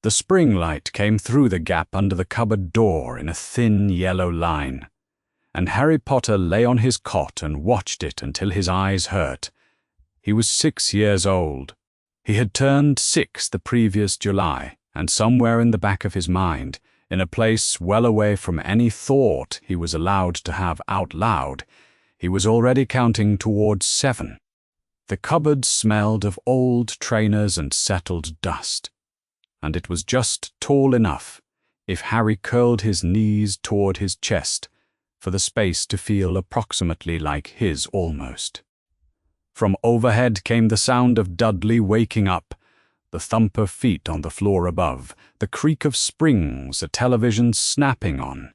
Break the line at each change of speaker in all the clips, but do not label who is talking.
The spring light came through the gap under the cupboard door in a thin yellow line, and Harry Potter lay on his cot and watched it until his eyes hurt. He was 6 years old. He had turned 6 the previous July, and somewhere in the back of his mind, in a place well away from any thought he was allowed to have out loud, he was already counting towards 7. The cupboard smelled of old trainers and settled dust, and it was just tall enough, if Harry curled his knees toward his chest, for the space to feel approximately like his almost. From overhead came the sound of Dudley waking up, the thump of feet on the floor above, the creak of springs, a television snapping on.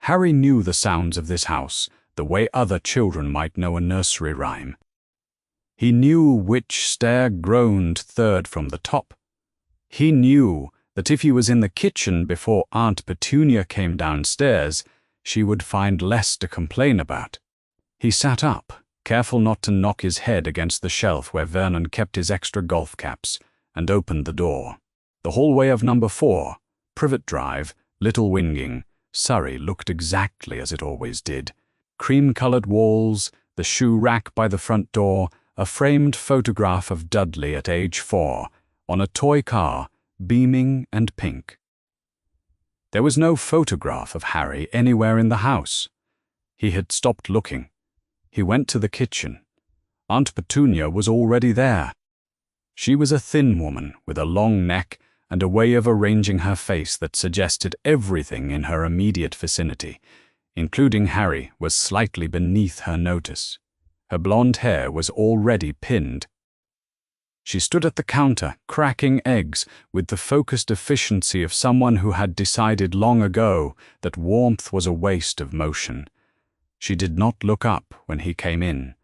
Harry knew the sounds of this house, the way other children might know a nursery rhyme. He knew which stair groaned third from the top. He knew that if he was in the kitchen before Aunt Petunia came downstairs, she would find less to complain about. He sat up, careful not to knock his head against the shelf where Vernon kept his extra golf caps, and opened the door. The hallway of number 4, Privet Drive, Little Winging, Surrey, looked exactly as it always did. Cream-colored walls, the shoe rack by the front door, a framed photograph of Dudley at age 4, on a toy car, beaming and pink. There was no photograph of Harry anywhere in the house. He had stopped looking. He went to the kitchen. Aunt Petunia was already there. She was a thin woman with a long neck and a way of arranging her face that suggested everything in her immediate vicinity, including Harry, was slightly beneath her notice. Her blonde hair was already pinned. She stood at the counter, cracking eggs, with the focused efficiency of someone who had decided long ago that warmth was a waste of motion. She did not look up when he came in.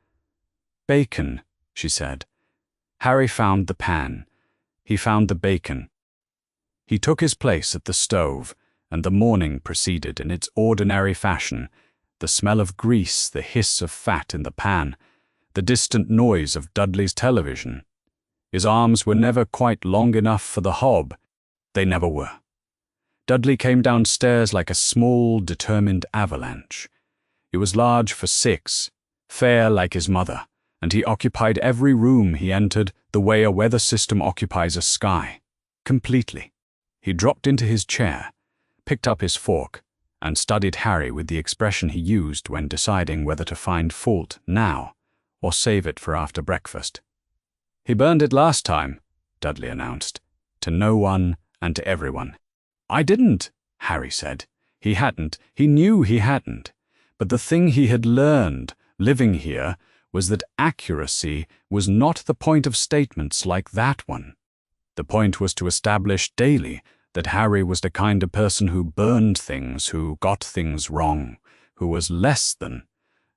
"Bacon," she said. Harry found the pan. He found the bacon. He took his place at the stove, and the morning proceeded in its ordinary fashion. The smell of grease, the hiss of fat in the pan, the distant noise of Dudley's television. His arms were never quite long enough for the hob. They never were. Dudley came downstairs like a small, determined avalanche. He was large for 6, fair like his mother, and he occupied every room he entered the way a weather system occupies a sky, completely. He dropped into his chair, picked up his fork, and studied Harry with the expression he used when deciding whether to find fault now or save it for after breakfast. "He burned it last time," Dudley announced, to no one and to everyone. "I didn't," Harry said. He hadn't. He knew he hadn't. But the thing he had learned, living here, was that accuracy was not the point of statements like that one. The point was to establish daily that Harry was the kind of person who burned things, who got things wrong, who was less than,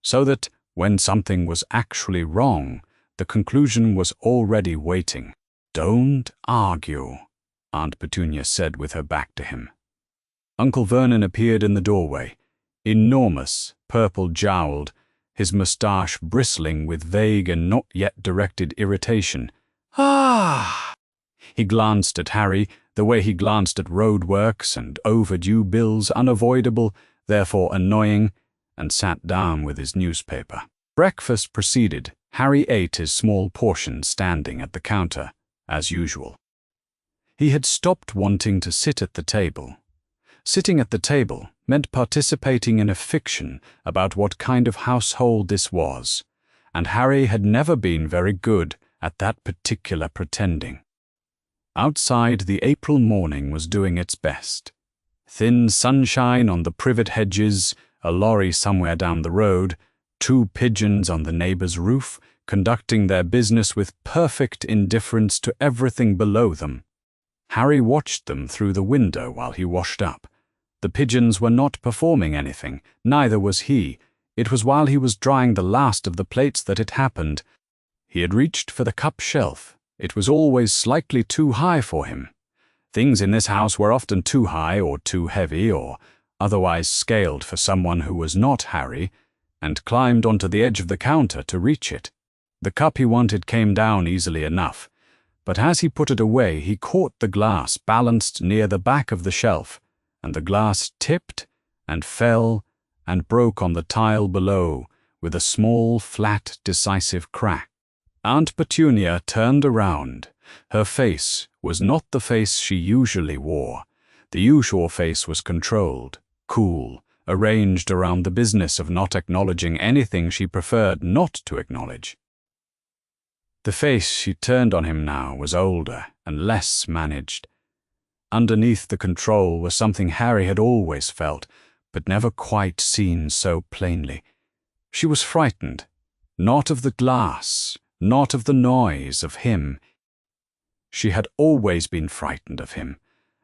so that when something was actually wrong, the conclusion was already waiting. "Don't argue," Aunt Petunia said with her back to him. Uncle Vernon appeared in the doorway, enormous, purple-jowled, his moustache bristling with vague and not yet directed irritation. "Ah!" He glanced at Harry the way he glanced at roadworks and overdue bills, unavoidable, therefore annoying, and sat down with his newspaper. Breakfast proceeded. Harry ate his small portion standing at the counter, as usual. He had stopped wanting to sit at the table. Sitting at the table meant participating in a fiction about what kind of household this was, and Harry had never been very good at that particular pretending. Outside, the April morning was doing its best. Thin sunshine on the privet hedges, a lorry somewhere down the road, 2 pigeons on the neighbor's roof, conducting their business with perfect indifference to everything below them. Harry watched them through the window while he washed up. The pigeons were not performing anything, neither was he. It was while he was drying the last of the plates that it happened. He had reached for the cup shelf. It was always slightly too high for him. Things in this house were often too high or too heavy or otherwise scaled for someone who was not Harry, and climbed onto the edge of the counter to reach it. The cup he wanted came down easily enough, But as he put it away, he caught the glass balanced near the back of the shelf, and the glass tipped and fell and broke on the tile below with a small, flat, decisive crack. Aunt Petunia turned around. Her face was not the face she usually wore. The usual face was controlled, cool, arranged around the business of not acknowledging anything she preferred not to acknowledge. The face she turned on him now was older and less managed. Underneath the control was something Harry had always felt, but never quite seen so plainly. She was frightened, not of the glass, not of the noise, of him. She had always been frightened of him,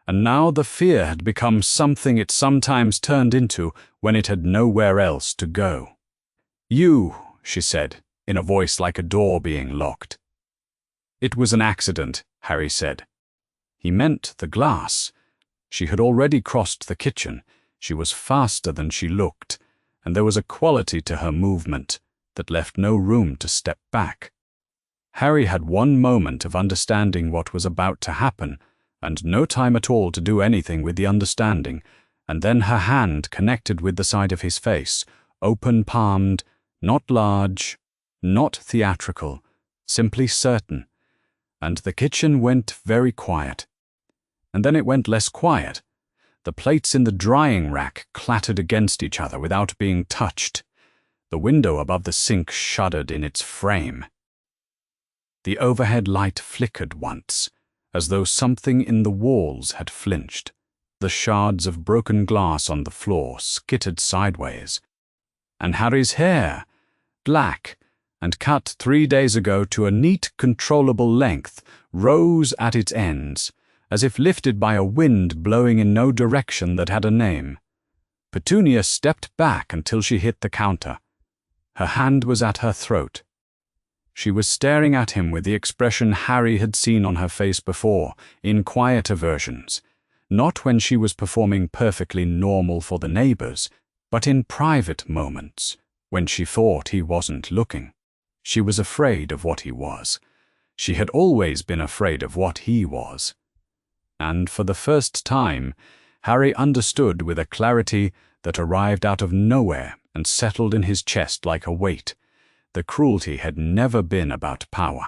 and now the fear had become something it sometimes turned into when it had nowhere else to go. "You," she said, in a voice like a door being locked. "It was an accident," Harry said. He meant the glass. She had already crossed the kitchen. She was faster than she looked, and there was a quality to her movement that left no room to step back. Harry had one moment of understanding what was about to happen, and no time at all to do anything with the understanding, and then her hand connected with the side of his face, open-palmed, not large, not theatrical, simply certain, and the kitchen went very quiet. And then it went less quiet. The plates in the drying rack clattered against each other without being touched. The window above the sink shuddered in its frame. The overhead light flickered once, as though something in the walls had flinched. The shards of broken glass on the floor skittered sideways. And Harry's hair, black and cut 3 days ago to a neat, controllable length, rose at its ends, as if lifted by a wind blowing in no direction that had a name. Petunia stepped back until she hit the counter. Her hand was at her throat. She was staring at him with the expression Harry had seen on her face before, in quieter versions, not when she was performing perfectly normal for the neighbors, but in private moments, when she thought he wasn't looking. She was afraid of what he was. She had always been afraid of what he was. And for the first time, Harry understood with a clarity that arrived out of nowhere and settled in his chest like a weight. The cruelty had never been about power.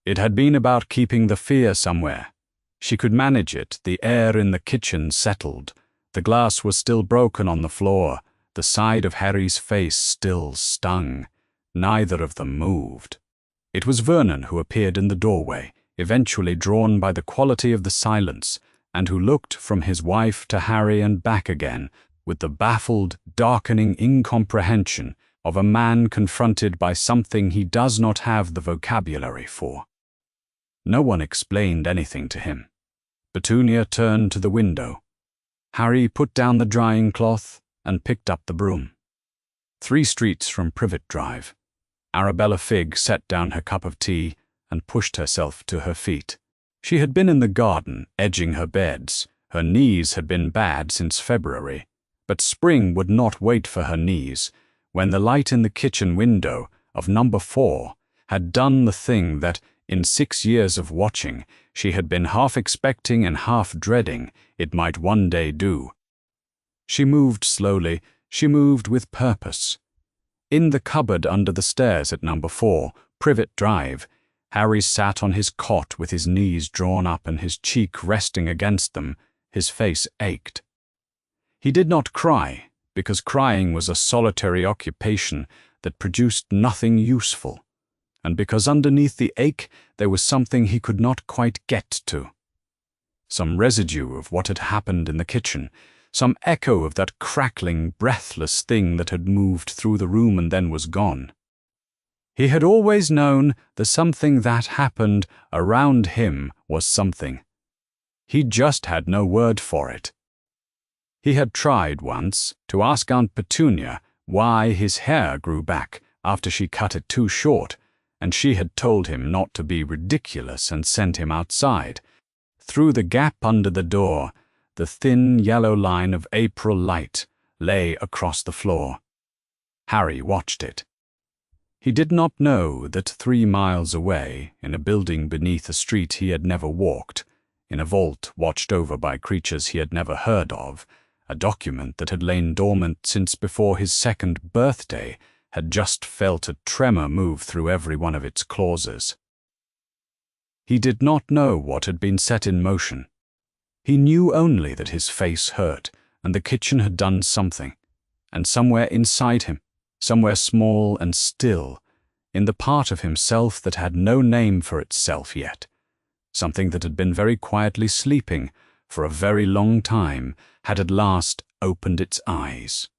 It had been about keeping the fear somewhere. She could manage it. The air in the kitchen settled. The glass was still broken on the floor. The side of Harry's face still stung. Neither of them moved. It was Vernon who appeared in the doorway, eventually drawn by the quality of the silence, and who looked from his wife to Harry and back again, with the baffled, darkening incomprehension of a man confronted by something he does not have the vocabulary for. No one explained anything to him. Petunia turned to the window. Harry put down the drying cloth and picked up the broom. 3 streets from Privet Drive. Arabella Figg set down her cup of tea and pushed herself to her feet. She had been in the garden, edging her beds. Her knees had been bad since February, but spring would not wait for her knees, when the light in the kitchen window of number 4 had done the thing that, in 6 years of watching, she had been half expecting and half dreading it might one day do. She moved slowly. She moved with purpose. In the cupboard under the stairs at number 4, Privet Drive, Harry sat on his cot with his knees drawn up and his cheek resting against them. His face ached. He did not cry, because crying was a solitary occupation that produced nothing useful, and because underneath the ache there was something he could not quite get to. Some residue of what had happened in the kitchen, some echo of that crackling, breathless thing that had moved through the room and then was gone. He had always known the something that happened around him was something. He just had no word for it. He had tried once to ask Aunt Petunia why his hair grew back after she cut it too short, and she had told him not to be ridiculous and sent him outside. Through the gap under the door, the thin yellow line of April light lay across the floor. Harry watched it. He did not know that 3 miles away, in a building beneath a street he had never walked, in a vault watched over by creatures he had never heard of, a document that had lain dormant since before his 2nd birthday had just felt a tremor move through every one of its clauses. He did not know what had been set in motion. He knew only that his face hurt, and the kitchen had done something, and somewhere inside him, somewhere small and still, in the part of himself that had no name for itself yet, something that had been very quietly sleeping for a very long time, had at last opened its eyes.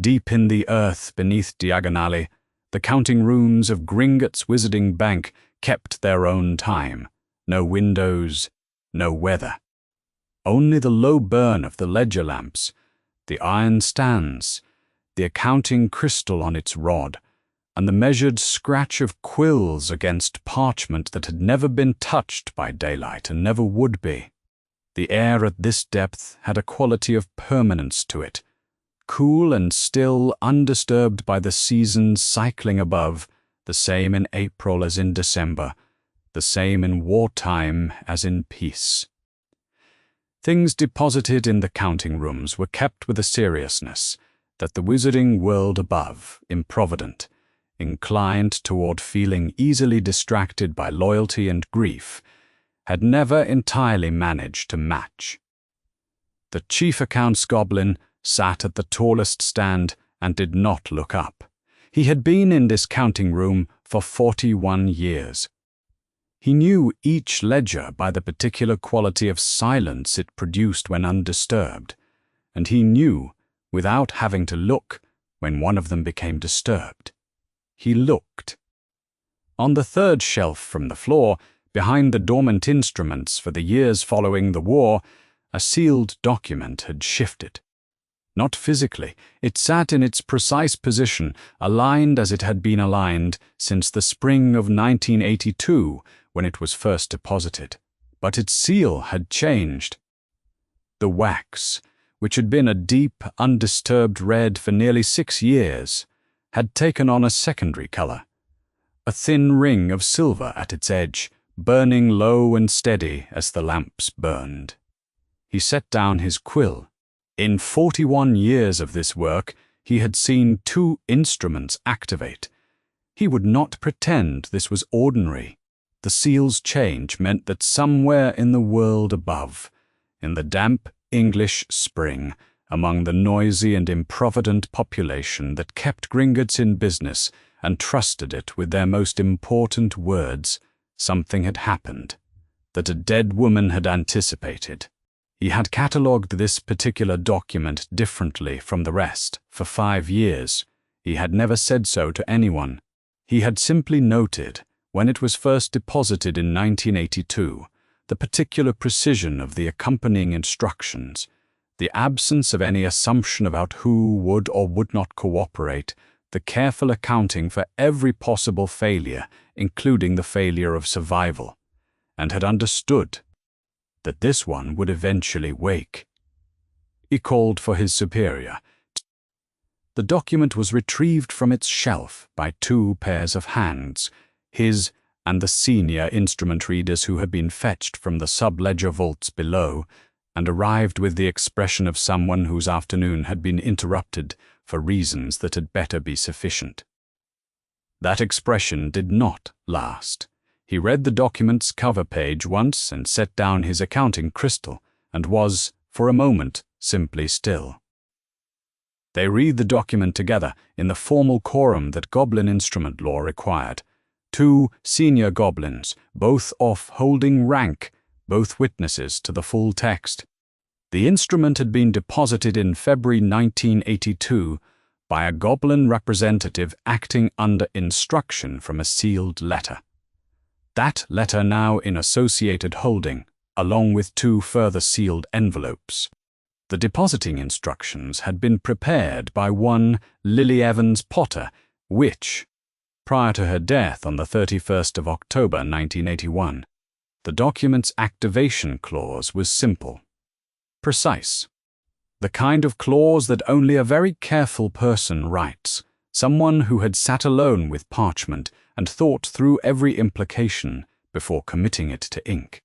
Deep in the earth beneath Diagonale, the counting rooms of Gringotts Wizarding Bank kept their own time. No windows, no weather. Only the low burn of the ledger lamps, the iron stands, the accounting crystal on its rod, and the measured scratch of quills against parchment that had never been touched by daylight and never would be. The air at this depth had a quality of permanence to it, cool and still, undisturbed by the seasons cycling above, the same in April as in December, the same in wartime as in peace. Things deposited in the counting rooms were kept with a seriousness that the wizarding world above, improvident, inclined toward feeling easily distracted by loyalty and grief, had never entirely managed to match. The chief accounts goblin sat at the tallest stand and did not look up. He had been in this counting room for 41 years. He knew each ledger by the particular quality of silence it produced when undisturbed, and he knew, without having to look, when one of them became disturbed. He looked. On the 3rd shelf from the floor, behind the dormant instruments for the years following the war, a sealed document had shifted. Not physically, it sat in its precise position, aligned as it had been aligned since the spring of 1982, when it was first deposited. But its seal had changed. The wax, which had been a deep, undisturbed red for nearly 6 years, had taken on a secondary color, a thin ring of silver at its edge, burning low and steady as the lamps burned. He set down his quill. In 41 years of this work, he had seen 2 instruments activate. He would not pretend this was ordinary. The seal's change meant that somewhere in the world above, in the damp English spring, among the noisy and improvident population that kept Gringotts in business and trusted it with their most important words, something had happened that a dead woman had anticipated. He had catalogued this particular document differently from the rest for 5 years. He had never said so to anyone. He had simply noted, when it was first deposited in 1982, the particular precision of the accompanying instructions, the absence of any assumption about who would or would not cooperate, the careful accounting for every possible failure, including the failure of survival, and had understood that this one would eventually wake. He called for his superior. The document was retrieved from its shelf by 2 pairs of hands, his and the senior instrument readers who had been fetched from the sub-ledger vaults below, and arrived with the expression of someone whose afternoon had been interrupted for reasons that had better be sufficient. That expression did not last. He read the document's cover page once and set down his accounting crystal, and was, for a moment, simply still. They read the document together in the formal quorum that goblin instrument law required. 2 senior goblins, both off holding rank, both witnesses to the full text. The instrument had been deposited in February 1982 by a goblin representative acting under instruction from a sealed letter. That letter now in associated holding, along with 2 further sealed envelopes. The depositing instructions had been prepared by one Lily Evans Potter, which, prior to her death on the 31st of October 1981, the document's activation clause was simple, precise, the kind of clause that only a very careful person writes, someone who had sat alone with parchment and thought through every implication before committing it to ink.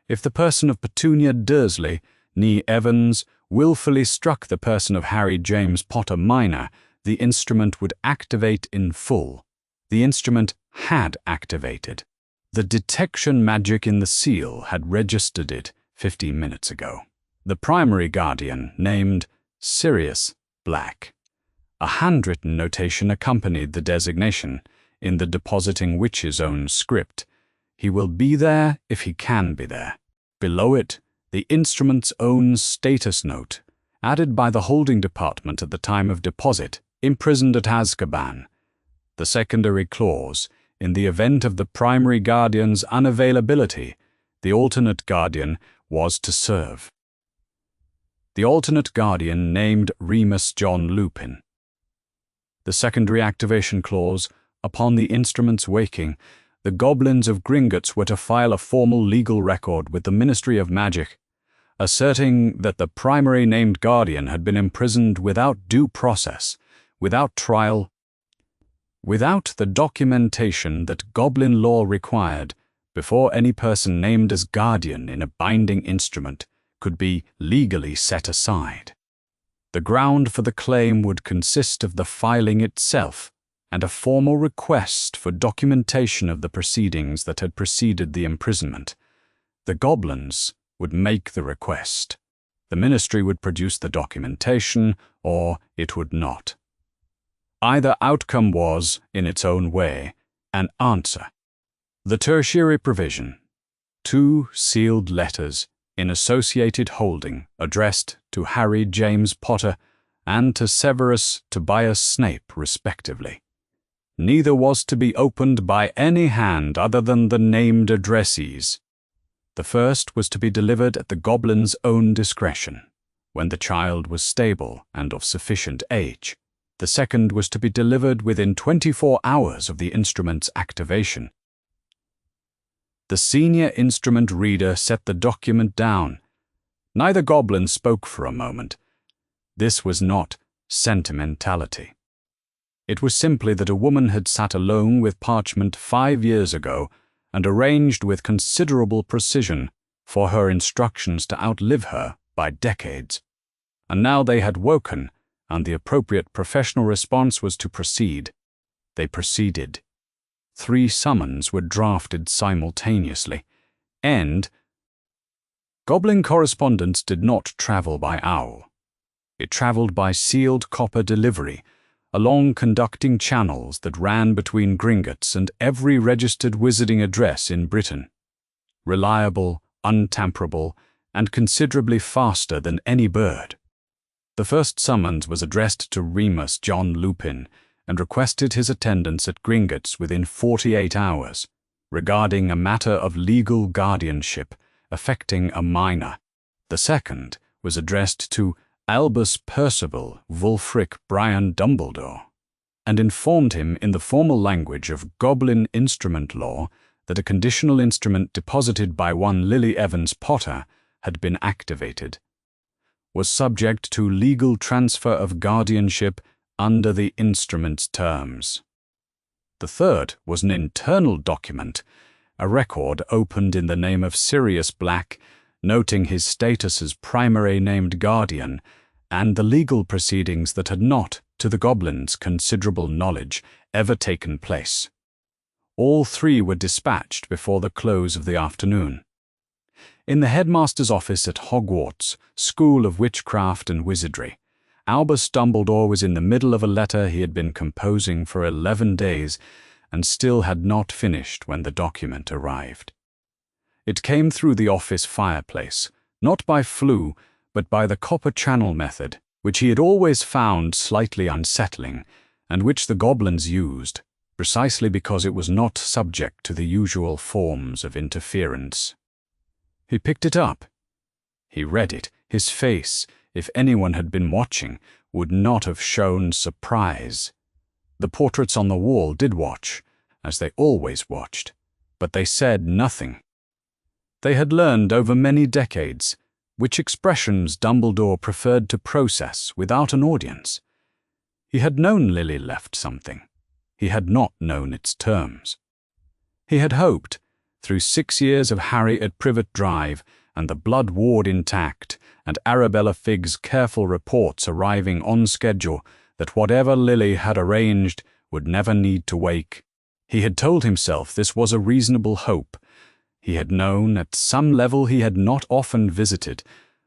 If the person of Petunia Dursley, née Evans, willfully struck the person of Harry James Potter Minor, the instrument would activate in full. The instrument had activated. The detection magic in the seal had registered it 15 minutes ago. The primary guardian, named Sirius Black. A handwritten notation accompanied the designation, in the depositing witch's own script. He will be there if he can be there. Below it, the instrument's own status note, added by the holding department at the time of deposit, imprisoned at Azkaban. The secondary clause, in the event of the primary guardian's unavailability, the alternate guardian was to serve. The alternate guardian named Remus John Lupin. The secondary activation clause, upon the instrument's waking, the Goblins of Gringotts were to file a formal legal record with the Ministry of Magic, asserting that the primary named guardian had been imprisoned without due process, without trial, without the documentation that Goblin law required, before any person named as guardian in a binding instrument could be legally set aside. The ground for the claim would consist of the filing itself and a formal request for documentation of the proceedings that had preceded the imprisonment. The Goblins would make the request. The ministry would produce the documentation, or it would not. Either outcome was, in its own way, an answer. The tertiary provision. 2 sealed letters in associated holding addressed to Harry James Potter and to Severus Tobias Snape, respectively. Neither was to be opened by any hand other than the named addressees. The first was to be delivered at the Goblin's own discretion, when the child was stable and of sufficient age. The second was to be delivered within 24 hours of the instrument's activation. The senior instrument reader set the document down. Neither Goblin spoke for a moment. This was not sentimentality. It was simply that a woman had sat alone with parchment 5 years ago and arranged with considerable precision for her instructions to outlive her by decades. And now they had woken, and the appropriate professional response was to proceed. They proceeded. 3 summons were drafted simultaneously. Goblin correspondence did not travel by owl. It traveled by sealed copper delivery, along conducting channels that ran between Gringotts and every registered wizarding address in Britain. Reliable, untamperable, and considerably faster than any bird. The first summons was addressed to Remus John Lupin and requested his attendance at Gringotts within 48 hours, regarding a matter of legal guardianship affecting a minor. The second was addressed to Albus Percival Wulfric Brian Dumbledore, and informed him in the formal language of Goblin instrument law that a conditional instrument deposited by one Lily Evans Potter had been activated, was subject to legal transfer of guardianship under the instrument's terms. The third was an internal document, a record opened in the name of Sirius Black, noting his status as primary named guardian, and the legal proceedings that had not, to the Goblins' considerable knowledge, ever taken place. All 3 were dispatched before the close of the afternoon. In the headmaster's office at Hogwarts, School of Witchcraft and Wizardry, Albus Dumbledore was in the middle of a letter he had been composing for 11 days and still had not finished when the document arrived. It came through the office fireplace, not by flue, but by the copper channel method, which he had always found slightly unsettling, and which the Goblins used, precisely because it was not subject to the usual forms of interference. He picked it up. He read it. His face, if anyone had been watching, would not have shown surprise. The portraits on the wall did watch, as they always watched, but they said nothing. They had learned over many decades which expressions Dumbledore preferred to process without an audience. He had known Lily left something. He had not known its terms. He had hoped, through 6 years of Harry at Privet Drive and the blood ward intact and Arabella Figg's careful reports arriving on schedule, that whatever Lily had arranged would never need to wake. He had told himself this was a reasonable hope. He had known, at some level he had not often visited,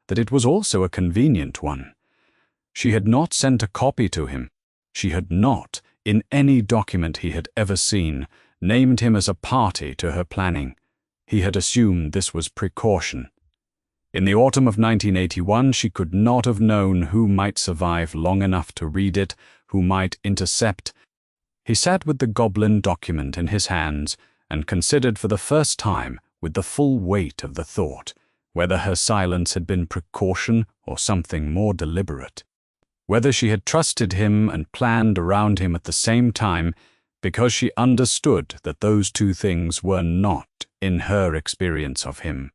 that it was also a convenient one. She had not sent a copy to him. She had not, in any document he had ever seen, named him as a party to her planning. He had assumed this was precaution. In the autumn of 1981, she could not have known who might survive long enough to read it, who might intercept. He sat with the Goblin document in his hands and considered for the first time, with the full weight of the thought, whether her silence had been precaution or something more deliberate. Whether she had trusted him and planned around him at the same time, because she understood that those two things were not, in her experience of him,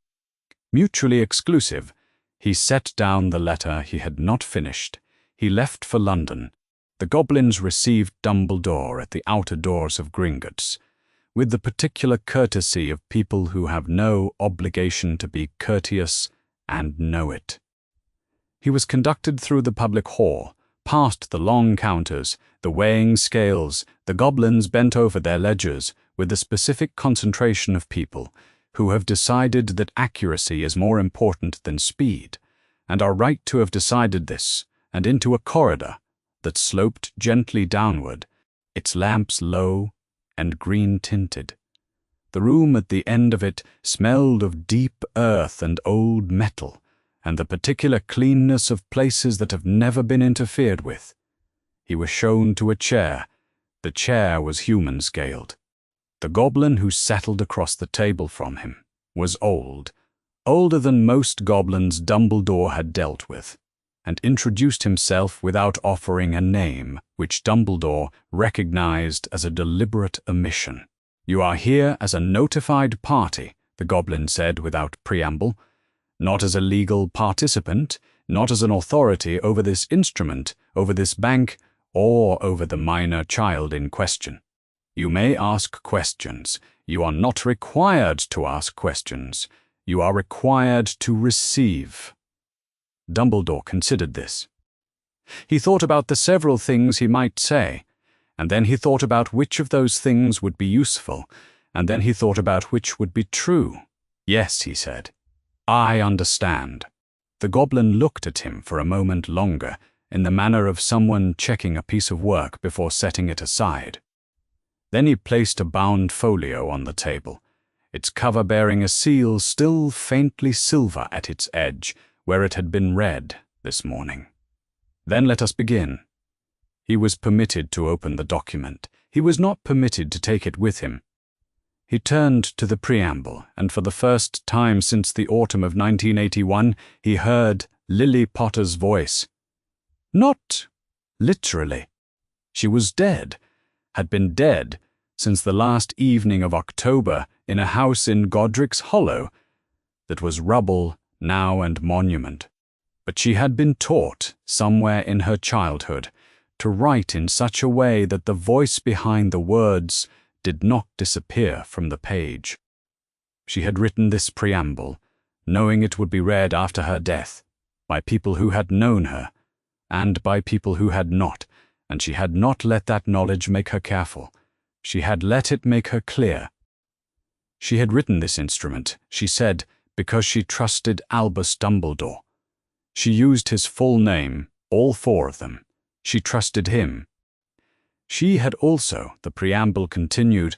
mutually exclusive. He set down the letter he had not finished. He left for London. The Goblins received Dumbledore at the outer doors of Gringotts, with the particular courtesy of people who have no obligation to be courteous and know it. He was conducted through the public hall, past the long counters, the weighing scales. The Goblins bent over their ledgers with the specific concentration of people who have decided that accuracy is more important than speed, and are right to have decided this, and into a corridor that sloped gently downward, its lamps low and green-tinted. The room at the end of it smelled of deep earth and old metal, and the particular cleanness of places that have never been interfered with. He was shown to a chair. The chair was human-scaled. The Goblin who settled across the table from him was old, older than most goblins Dumbledore had dealt with, and introduced himself without offering a name, which Dumbledore recognized as a deliberate omission. "You are here as a notified party," the Goblin said without preamble, "not as a legal participant, not as an authority over this instrument, over this bank, or over the minor child in question. You may ask questions. You are not required to ask questions. You are required to receive." Dumbledore considered this. He thought about the several things he might say, and then he thought about which of those things would be useful, and then he thought about which would be true. "Yes," he said, "I understand." The Goblin looked at him for a moment longer, in the manner of someone checking a piece of work before setting it aside. Then he placed a bound folio on the table, its cover bearing a seal still faintly silver at its edge, where it had been read this morning. "Then let us begin." He was permitted to open the document. He was not permitted to take it with him. He turned to the preamble, and for the first time since the autumn of 1981, he heard Lily Potter's voice. Not literally. She was dead, had been dead since the last evening of October in a house in Godric's Hollow that was rubble now and monument. But she had been taught, somewhere in her childhood, to write in such a way that the voice behind the words did not disappear from the page. She had written this preamble, knowing it would be read after her death, by people who had known her, and by people who had not, and she had not let that knowledge make her careful. She had let it make her clear. She had written this instrument, she said, because she trusted Albus Dumbledore. She used his full name, all 4 of them. She trusted him. She had also, the preamble continued,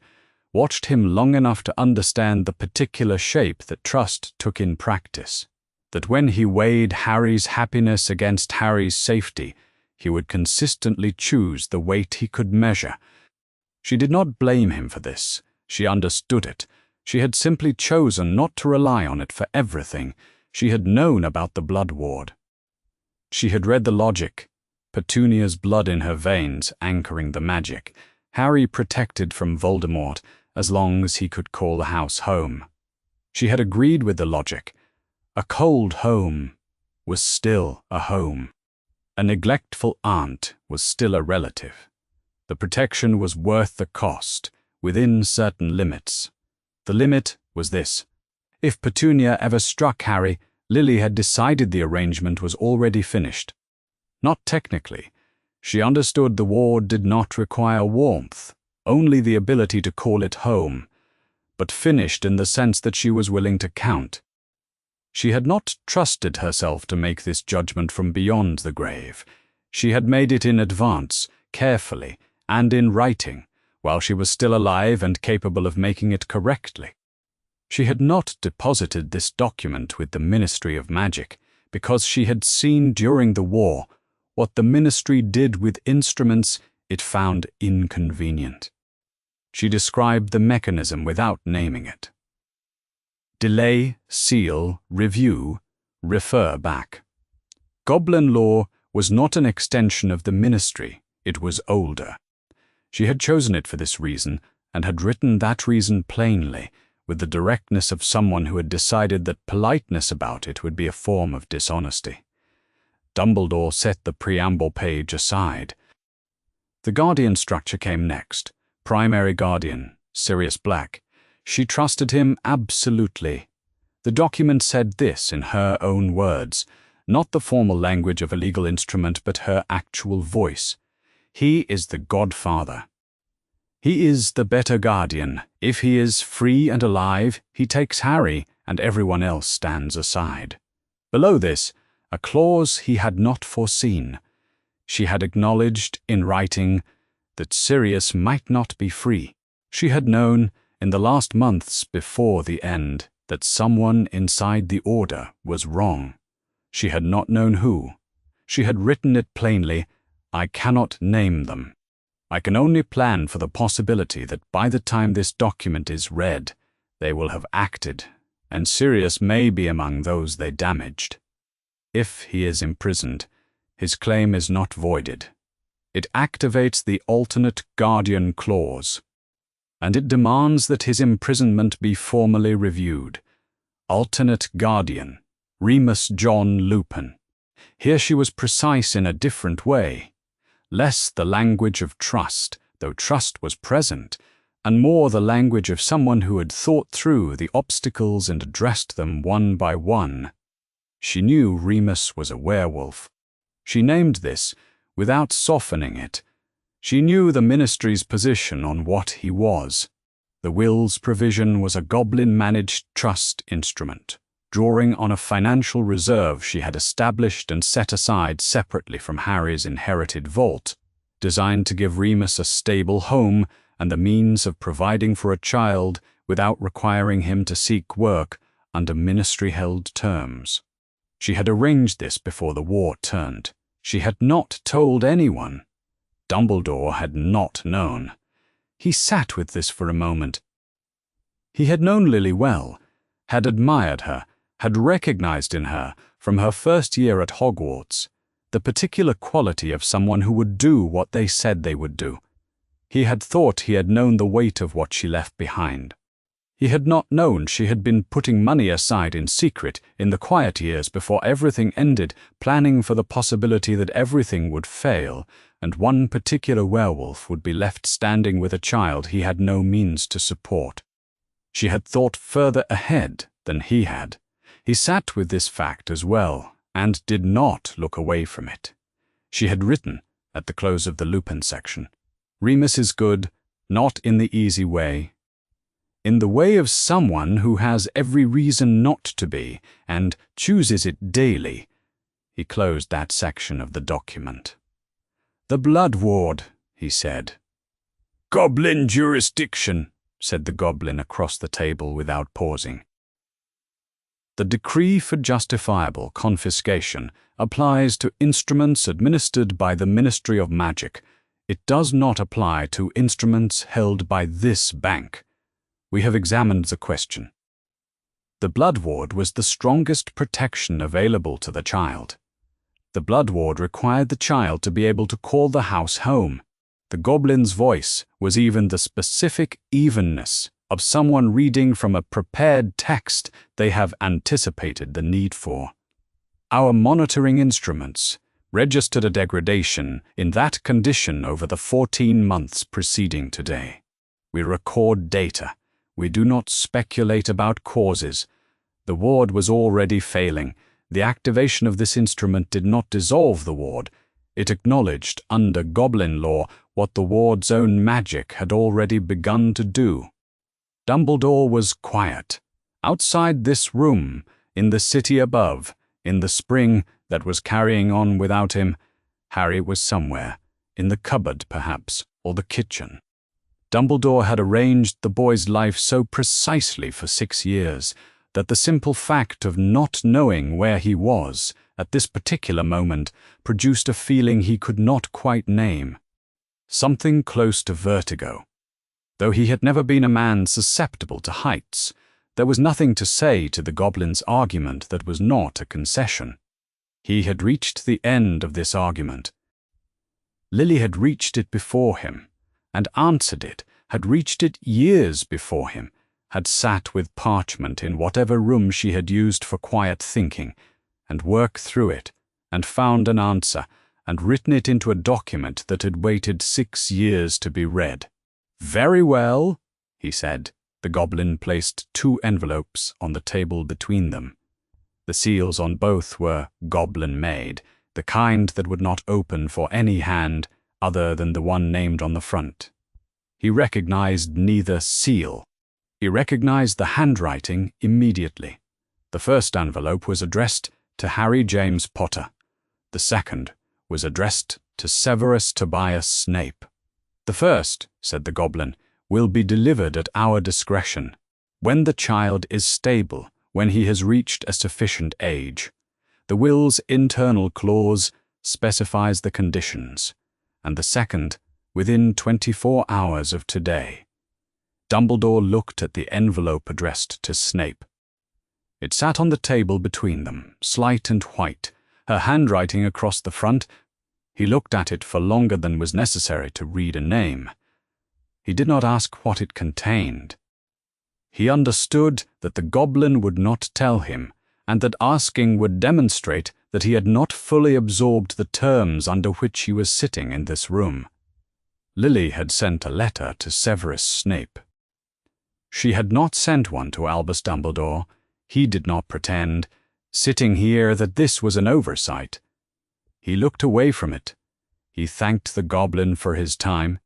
watched him long enough to understand the particular shape that trust took in practice, that when he weighed Harry's happiness against Harry's safety, he would consistently choose the weight he could measure. She did not blame him for this. She understood it. She had simply chosen not to rely on it for everything. She had known about the blood ward. She had read the logic. Petunia's blood in her veins anchoring the magic. Harry protected from Voldemort as long as he could call the house home. She had agreed with the logic. A cold home was still a home. A neglectful aunt was still a relative. The protection was worth the cost, within certain limits. The limit was this. If Petunia ever struck Harry, Lily had decided the arrangement was already finished. Not technically. She understood the ward did not require warmth, only the ability to call it home, but finished in the sense that she was willing to count. She had not trusted herself to make this judgment from beyond the grave. She had made it in advance, carefully, and in writing, while she was still alive and capable of making it correctly. She had not deposited this document with the Ministry of Magic because she had seen during the war what the ministry did with instruments it found inconvenient. She described the mechanism without naming it. Delay, seal, review, refer back. Goblin law was not an extension of the ministry, it was older. She had chosen it for this reason and had written that reason plainly, with the directness of someone who had decided that politeness about it would be a form of dishonesty. Dumbledore set the preamble page aside. The Guardian structure came next. Primary Guardian, Sirius Black. She trusted him absolutely. The document said this in her own words, not the formal language of a legal instrument, but her actual voice. He is the Godfather. He is the better guardian. If he is free and alive, he takes Harry, and everyone else stands aside. Below this, a clause he had not foreseen. She had acknowledged in writing that Sirius might not be free. She had known, in the last months before the end, that someone inside the Order was wrong. She had not known who. She had written it plainly, I cannot name them. I can only plan for the possibility that by the time this document is read, they will have acted, and Sirius may be among those they damaged. If he is imprisoned, his claim is not voided. It activates the alternate guardian clause, and it demands that his imprisonment be formally reviewed. Alternate guardian, Remus John Lupin. Here she was precise in a different way. Less the language of trust, though trust was present, and more the language of someone who had thought through the obstacles and addressed them one by one. She knew Remus was a werewolf. She named this without softening it. She knew the ministry's position on what he was. The will's provision was a goblin-managed trust instrument, drawing on a financial reserve she had established and set aside separately from Harry's inherited vault, designed to give Remus a stable home and the means of providing for a child without requiring him to seek work under ministry-held terms. She had arranged this before the war turned. She had not told anyone. Dumbledore had not known. He sat with this for a moment. He had known Lily well, had admired her, had recognized in her, from her first year at Hogwarts, the particular quality of someone who would do what they said they would do. He had thought he had known the weight of what she left behind. He had not known she had been putting money aside in secret in the quiet years before everything ended, planning for the possibility that everything would fail, and one particular werewolf would be left standing with a child he had no means to support. She had thought further ahead than he had. He sat with this fact as well, and did not look away from it. She had written, at the close of the Lupin section, Remus is good, not in the easy way. In the way of someone who has every reason not to be, and chooses it daily. He closed that section of the document. The Blood Ward, he said. Goblin jurisdiction, said the goblin across the table without pausing. The decree for justifiable confiscation applies to instruments administered by the Ministry of Magic. It does not apply to instruments held by this bank. We have examined the question. The Blood Ward was the strongest protection available to the child. The Blood Ward required the child to be able to call the house home. The goblin's voice was even the specific evenness of someone reading from a prepared text they have anticipated the need for. Our monitoring instruments, registered a degradation in that condition over the 14 months preceding today. We record data. We do not speculate about causes. The ward was already failing. The activation of this instrument did not dissolve the ward. It acknowledged, under Goblin law, what the ward's own magic had already begun to do. Dumbledore was quiet. Outside this room, in the city above, in the spring that was carrying on without him, Harry was somewhere, in the cupboard perhaps, or the kitchen. Dumbledore had arranged the boy's life so precisely for 6 years that the simple fact of not knowing where he was at this particular moment produced a feeling he could not quite name. Something close to vertigo. Though he had never been a man susceptible to heights, there was nothing to say to the Goblin's argument that was not a concession. He had reached the end of this argument. Lily had reached it before him, and answered it, had reached it years before him, had sat with parchment in whatever room she had used for quiet thinking, and worked through it, and found an answer, and written it into a document that had waited 6 years to be read. "Very well," he said. The Goblin placed 2 envelopes on the table between them. The seals on both were Goblin-made, the kind that would not open for any hand other than the one named on the front. He recognized neither seal. He recognized the handwriting immediately. The first envelope was addressed to Harry James Potter. The second was addressed to Severus Tobias Snape. "The first," said the Goblin, "will be delivered at our discretion, when the child is stable, when he has reached a sufficient age. The will's internal clause specifies the conditions, and the second, within 24 hours of today." Dumbledore looked at the envelope addressed to Snape. It sat on the table between them, slight and white, her handwriting across the front. He looked at it for longer than was necessary to read a name. He did not ask what it contained. He understood that the Goblin would not tell him, and that asking would demonstrate that he had not fully absorbed the terms under which he was sitting in this room. Lily had sent a letter to Severus Snape. She had not sent one to Albus Dumbledore. He did not pretend, sitting here, that this was an oversight. He looked away from it. He thanked the Goblin for his time.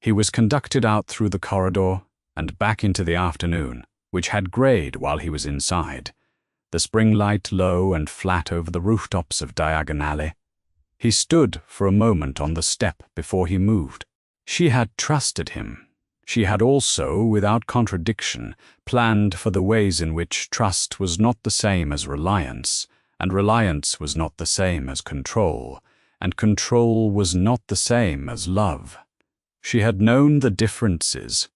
He was conducted out through the corridor and back into the afternoon, which had greyed while he was inside, the spring light low and flat over the rooftops of Diagon Alley. He stood for a moment on the step before he moved. She had trusted him. She had also, without contradiction, planned for the ways in which trust was not the same as reliance, and reliance was not the same as control, and control was not the same as love. She had known the differences.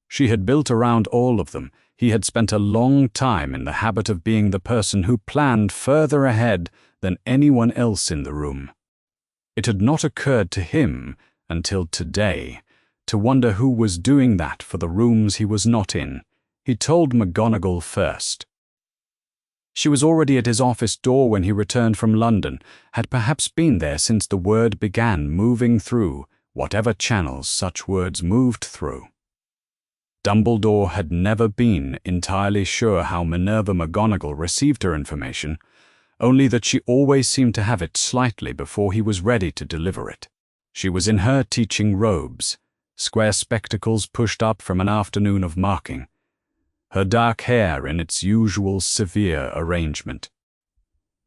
She had built around all of them. He had spent a long time in the habit of being the person who planned further ahead than anyone else in the room. It had not occurred to him, until today, to wonder who was doing that for the rooms he was not in. He told McGonagall first. She was already at his office door when he returned from London, had perhaps been there since the word began moving through whatever channels such words moved through. Dumbledore had never been entirely sure how Minerva McGonagall received her information, only that she always seemed to have it slightly before he was ready to deliver it. She was in her teaching robes, square spectacles pushed up from an afternoon of marking, her dark hair in its usual severe arrangement.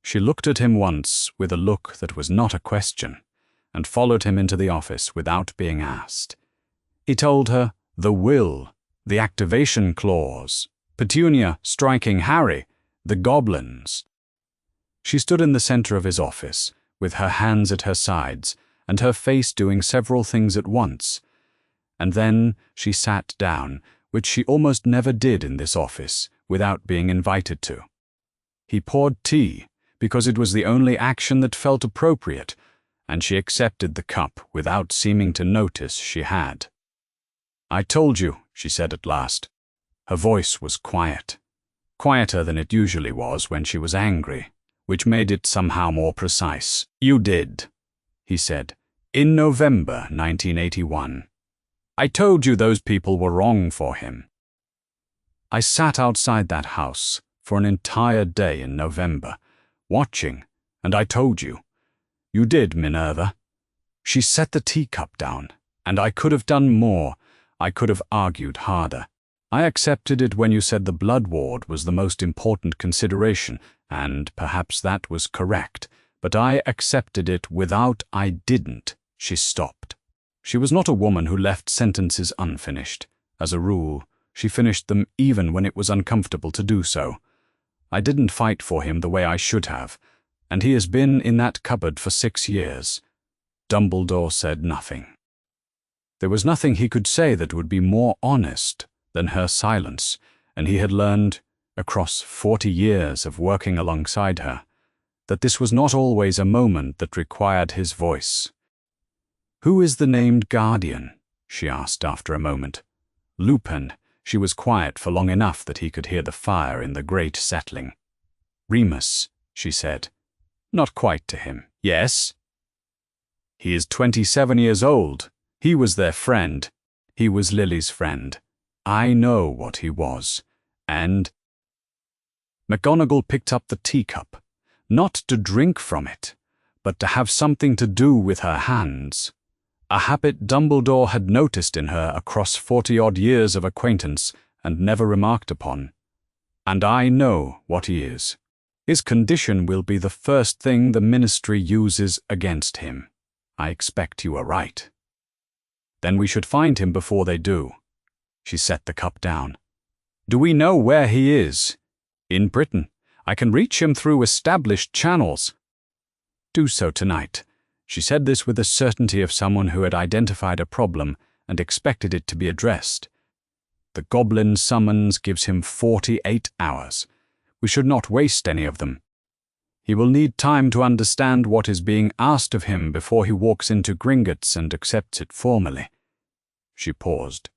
She looked at him once with a look that was not a question, and followed him into the office without being asked. He told her the will, the activation clause, Petunia striking Harry, the Goblins. She stood in the center of his office, with her hands at her sides, and her face doing several things at once. And then she sat down, which she almost never did in this office, without being invited to. He poured tea, because it was the only action that felt appropriate, and she accepted the cup without seeming to notice she had. "I told you," she said at last. Her voice was quiet, quieter than it usually was when she was angry, which made it somehow more precise. "You did," he said, "in November 1981. I told you those people were wrong for him. I sat outside that house for an entire day in November, watching, and I told you. You did, Minerva." She set the teacup down, and I could have done more. I could have argued harder. I accepted it when you said the blood ward was the most important consideration, and perhaps that was correct, but I accepted it without I didn't. She stopped. She was not a woman who left sentences unfinished. As a rule, she finished them even when it was uncomfortable to do so. I didn't fight for him the way I should have, and he has been in that cupboard for 6 years. Dumbledore said nothing. There was nothing he could say that would be more honest than her silence, and he had learned, across 40 years of working alongside her, that this was not always a moment that required his voice. "Who is the named guardian?" she asked after a moment. "Lupin." She was quiet for long enough that he could hear the fire in the grate settling. "Remus," she said. "Not quite to him." "Yes?" "He is 27 years old. He was their friend. He was Lily's friend. I know what he was. And—" McGonagall picked up the teacup, not to drink from it, but to have something to do with her hands. A habit Dumbledore had noticed in her across 40-odd years of acquaintance and never remarked upon. "And I know what he is. His condition will be the first thing the Ministry uses against him. I expect you are right." "Then we should find him before they do." She set the cup down. "Do we know where he is?" "In Britain. I can reach him through established channels." "Do so tonight." She said this with the certainty of someone who had identified a problem and expected it to be addressed. "The Goblin summons gives him 48 hours. We should not waste any of them. He will need time to understand what is being asked of him before he walks into Gringotts and accepts it formally." She paused.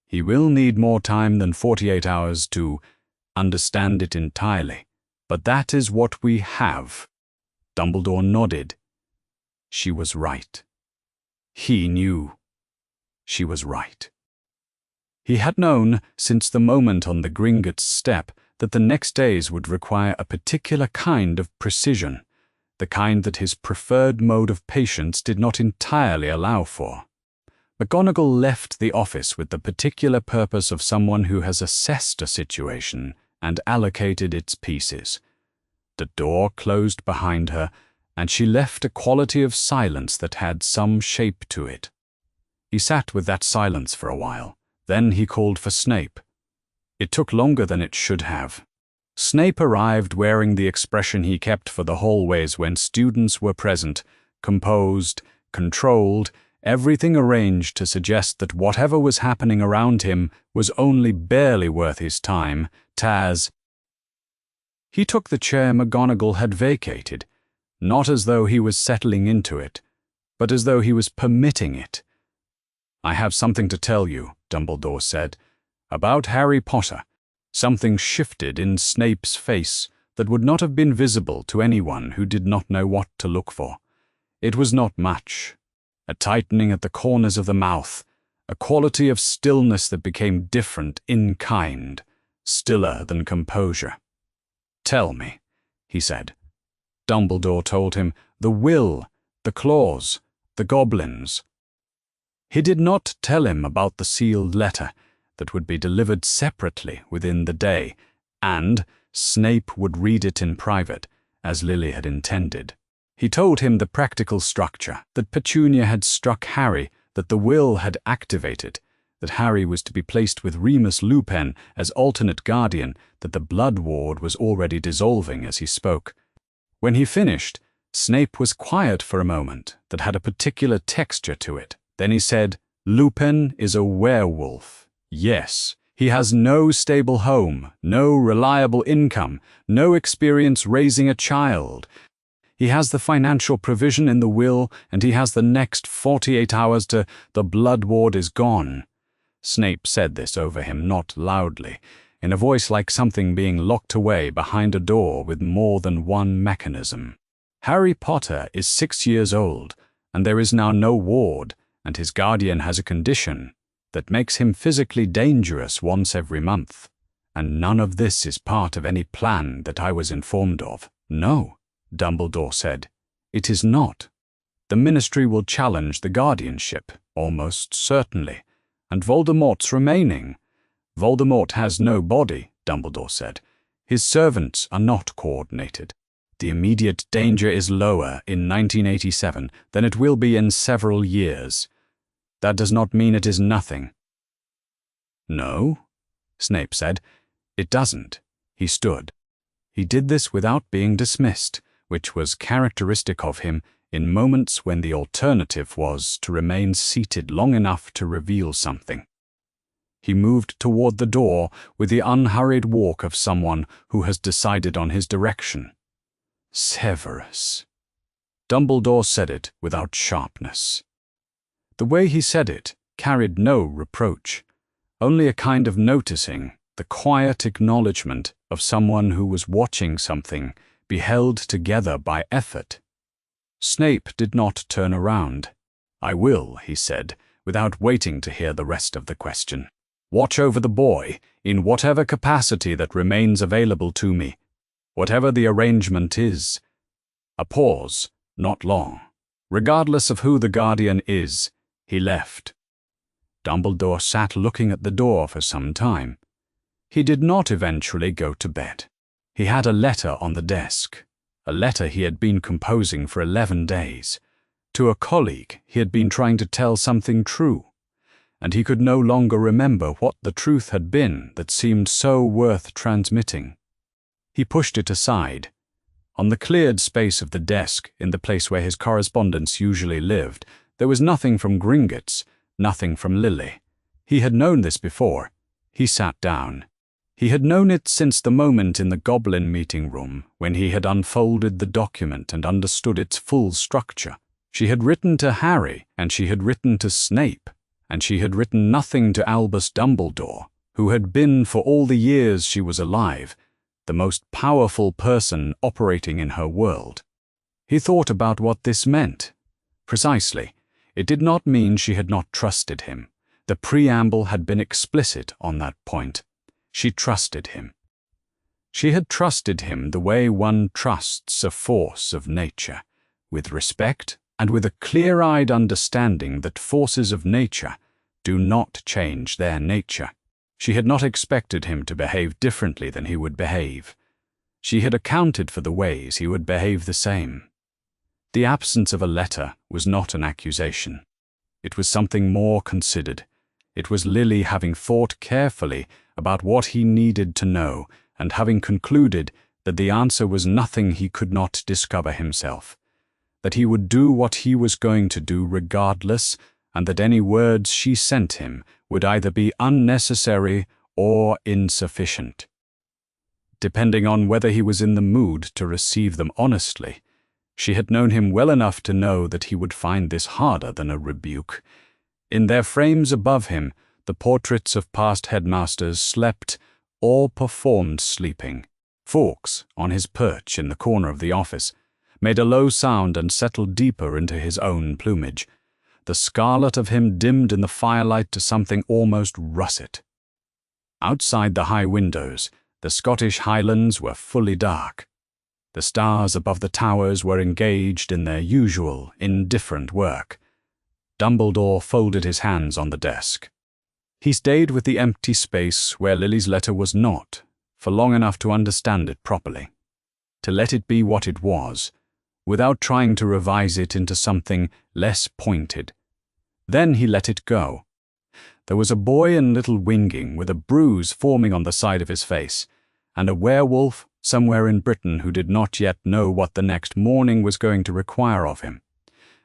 "He will need more time than 48 hours to understand it entirely, but that is what we have." Dumbledore nodded. She was right. He knew. She was right. He had known, since the moment on the Gringotts step, that the next days would require a particular kind of precision, the kind that his preferred mode of patience did not entirely allow for. McGonagall left the office with the particular purpose of someone who has assessed a situation and allocated its pieces. The door closed behind her, and she left a quality of silence that had some shape to it. He sat with that silence for a while. Then he called for Snape. It took longer than it should have. Snape arrived wearing the expression he kept for the hallways when students were present, composed, controlled, everything arranged to suggest that whatever was happening around him was only barely worth his time. "Taz." He took the chair McGonagall had vacated, not as though he was settling into it, but as though he was permitting it. "I have something to tell you," Dumbledore said, "about Harry Potter." Something shifted in Snape's face that would not have been visible to anyone who did not know what to look for. It was not much. A tightening at the corners of the mouth, a quality of stillness that became different in kind, stiller than composure. "Tell me," he said. Dumbledore told him the will, the claws, the goblins. He did not tell him about the sealed letter that would be delivered separately within the day, and Snape would read it in private, as Lily had intended. He told him the practical structure, that Petunia had struck Harry, that the will had activated, that Harry was to be placed with Remus Lupin as alternate guardian, that the blood ward was already dissolving as he spoke. When he finished, Snape was quiet for a moment that had a particular texture to it. Then he said, "Lupin is a werewolf. Yes, he has no stable home, no reliable income, no experience raising a child. He has the financial provision in the will, and he has the next 48 hours the blood ward is gone." Snape said this over him, not loudly. in a voice like something being locked away behind a door with more than one mechanism. "Harry Potter is 6 years old, and there is now no ward, and his guardian has a condition that makes him physically dangerous once every month. And none of this is part of any plan that I was informed of." "No," Dumbledore said. "It is not. The Ministry will challenge the guardianship, almost certainly, and Voldemort's remaining." "Voldemort has no body," Dumbledore said. "His servants are not coordinated. The immediate danger is lower in 1987 than it will be in several years. That does not mean it is nothing." "No," Snape said. "It doesn't." He stood. He did this without being dismissed, which was characteristic of him in moments when the alternative was to remain seated long enough to reveal something. He moved toward the door with the unhurried walk of someone who has decided on his direction. "Severus." Dumbledore said it without sharpness. The way he said it carried no reproach, only a kind of noticing, the quiet acknowledgement of someone who was watching something be held together by effort. Snape did not turn around. "I will," he said, without waiting to hear the rest of the question. "Watch over the boy in whatever capacity that remains available to me, whatever the arrangement is." A pause, not long. Regardless of who the guardian is, he left. Dumbledore sat looking at the door for some time. He did not eventually go to bed. He had a letter on the desk, a letter he had been composing for 11 days. To a colleague he had been trying to tell something true, and he could no longer remember what the truth had been that seemed so worth transmitting. He pushed it aside. On the cleared space of the desk, in the place where his correspondence usually lived, there was nothing from Gringotts, nothing from Lily. He had known this before. He sat down. He had known it since the moment in the Goblin meeting room when he had unfolded the document and understood its full structure. She had written to Harry, and she had written to Snape, and she had written nothing to Albus Dumbledore, who had been, for all the years she was alive, the most powerful person operating in her world. He thought about what this meant. Precisely, it did not mean she had not trusted him. The preamble had been explicit on that point. She trusted him. She had trusted him the way one trusts a force of nature, with respect and with a clear-eyed understanding that forces of nature do not change their nature. She had not expected him to behave differently than he would behave. She had accounted for the ways he would behave the same. The absence of a letter was not an accusation. It was something more considered. It was Lily having thought carefully about what he needed to know and having concluded that the answer was nothing he could not discover himself, that he would do what he was going to do regardless, and that any words she sent him would either be unnecessary or insufficient. Depending on whether he was in the mood to receive them honestly, she had known him well enough to know that he would find this harder than a rebuke. In their frames above him, the portraits of past headmasters slept or performed sleeping. Fawkes, on his perch in the corner of the office, made a low sound and settled deeper into his own plumage. The scarlet of him dimmed in the firelight to something almost russet. Outside the high windows, the Scottish Highlands were fully dark. The stars above the towers were engaged in their usual, indifferent work. Dumbledore folded his hands on the desk. He stayed with the empty space where Lily's letter was not, for long enough to understand it properly, to let it be what it was, without trying to revise it into something less pointed. Then he let it go. There was a boy in Little Winging with a bruise forming on the side of his face, and a werewolf somewhere in Britain who did not yet know what the next morning was going to require of him,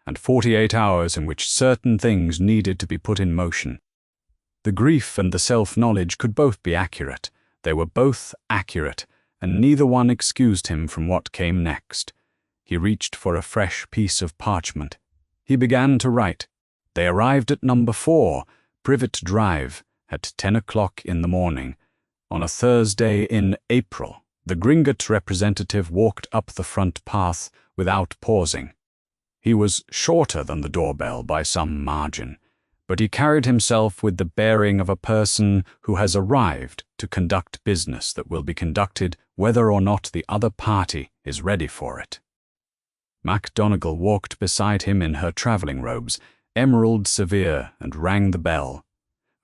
and 48 hours in which certain things needed to be put in motion. The grief and the self-knowledge could both be accurate. They were both accurate, and neither one excused him from what came next. He reached for a fresh piece of parchment. He began to write. They arrived at number 4, Privet Drive, at 10 o'clock in the morning. On a Thursday in April, the Gringotts representative walked up the front path without pausing. He was shorter than the doorbell by some margin, but he carried himself with the bearing of a person who has arrived to conduct business that will be conducted whether or not the other party is ready for it. MacDonagall walked beside him in her travelling robes, emerald severe, and rang the bell.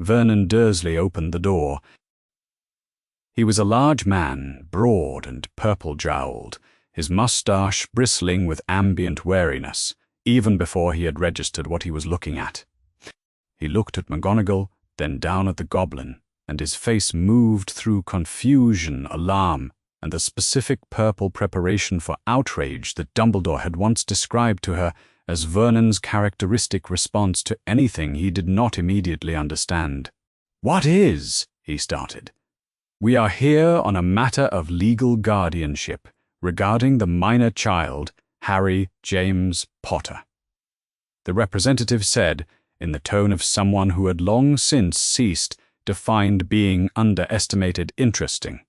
Vernon Dursley opened the door. He was a large man, broad and purple-jowled, his moustache bristling with ambient wariness, even before he had registered what he was looking at. He looked at McGonagall, then down at the goblin, and his face moved through confusion, alarm, and the specific purple preparation for outrage that Dumbledore had once described to her as Vernon's characteristic response to anything he did not immediately understand. "What is?" he started. "We are here on a matter of legal guardianship regarding the minor child, Harry James Potter," the representative said, in the tone of someone who had long since ceased to find being underestimated interesting.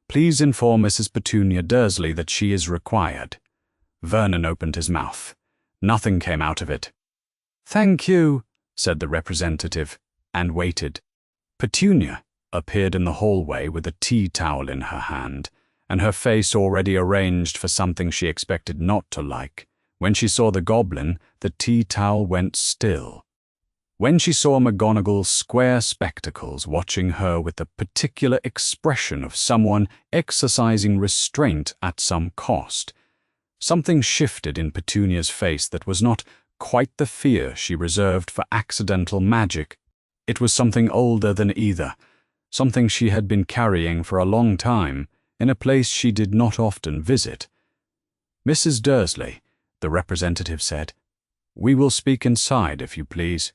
"Please inform Mrs. Petunia Dursley that she is required." Vernon opened his mouth. Nothing came out of it. "Thank you," said the representative, and waited. Petunia appeared in the hallway with a tea towel in her hand, and her face already arranged for something she expected not to like. When she saw the goblin, the tea towel went still. When she saw McGonagall's square spectacles watching her with the particular expression of someone exercising restraint at some cost, something shifted in Petunia's face that was not quite the fear she reserved for accidental magic. It was something older than either, something she had been carrying for a long time, in a place she did not often visit. "Mrs. Dursley," the representative said, "we will speak inside, if you please."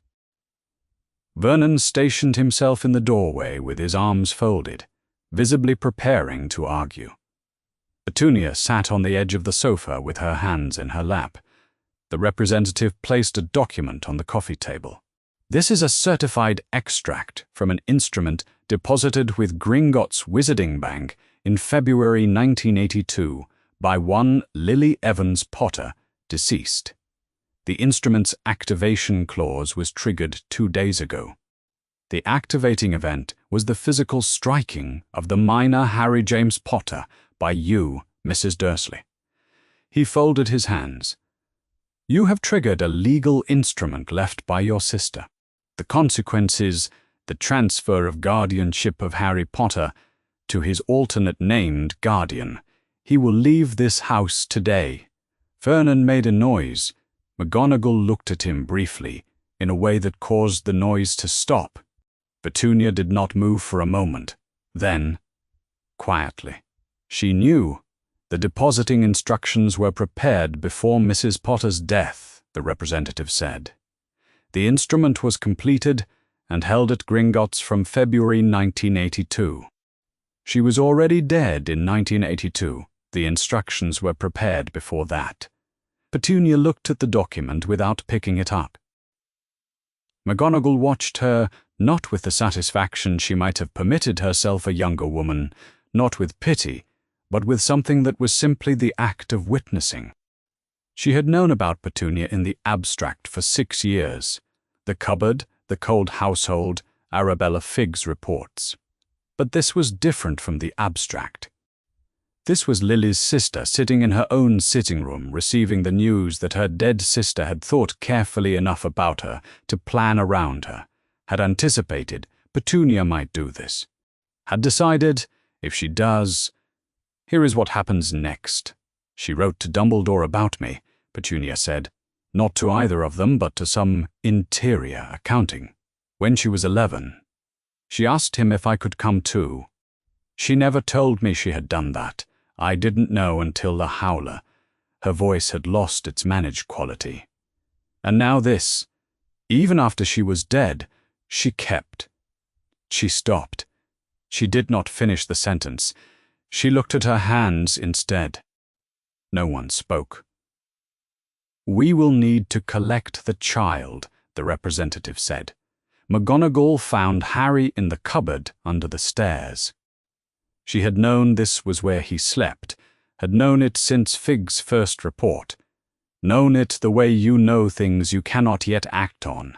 Vernon stationed himself in the doorway with his arms folded, visibly preparing to argue. Petunia sat on the edge of the sofa with her hands in her lap. The representative placed a document on the coffee table. "This is a certified extract from an instrument deposited with Gringotts Wizarding Bank in February 1982 by one Lily Evans Potter, deceased. The instrument's activation clause was triggered 2 days ago. The activating event was the physical striking of the minor Harry James Potter by you, Mrs. Dursley." He folded his hands. "You have triggered a legal instrument left by your sister. The consequence is the transfer of guardianship of Harry Potter to his alternate named guardian. He will leave this house today." Vernon made a noise. McGonagall looked at him briefly, in a way that caused the noise to stop. Petunia did not move for a moment. Then, quietly, she knew. The depositing instructions were prepared before Mrs. Potter's death, the representative said. The instrument was completed and held at Gringotts from February 1982. She was already dead in 1982. The instructions were prepared before that. Petunia looked at the document without picking it up. McGonagall watched her, not with the satisfaction she might have permitted herself a younger woman, not with pity, but with something that was simply the act of witnessing. She had known about Petunia in the abstract for 6 years. The cupboard, the cold household, Arabella Figg's reports. But this was different from the abstract. This was Lily's sister sitting in her own sitting room receiving the news that her dead sister had thought carefully enough about her to plan around her, had anticipated Petunia might do this, had decided, if she does, here is what happens next. "She wrote to Dumbledore about me," Petunia said, "not to either of them but to some interior accounting. When she was 11, she asked him if I could come too. She never told me she had done that. I didn't know until the howler." Her voice had lost its managed quality. "And now this. Even after she was dead, she kept." She stopped. She did not finish the sentence. She looked at her hands instead. No one spoke. "We will need to collect the child," the representative said. "McGonagall found Harry in the cupboard under the stairs. She had known this was where he slept, had known it since Fig's first report, known it the way you know things you cannot yet act on,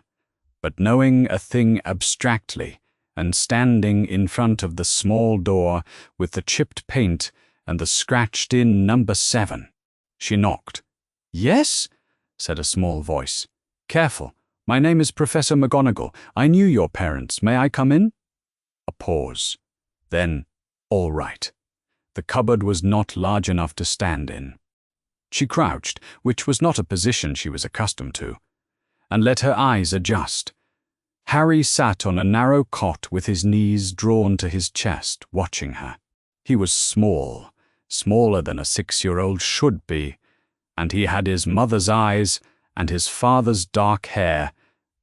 but knowing a thing abstractly and standing in front of the small door with the chipped paint and the scratched-in number 7. She knocked. "Yes?" said a small voice. "Careful. My name is Professor McGonagall. I knew your parents. May I come in?" A pause. Then, all right. The cupboard was not large enough to stand in. She crouched, which was not a position she was accustomed to, and let her eyes adjust. Harry sat on a narrow cot with his knees drawn to his chest, watching her. He was small, smaller than a 6-year-old should be, and he had his mother's eyes and his father's dark hair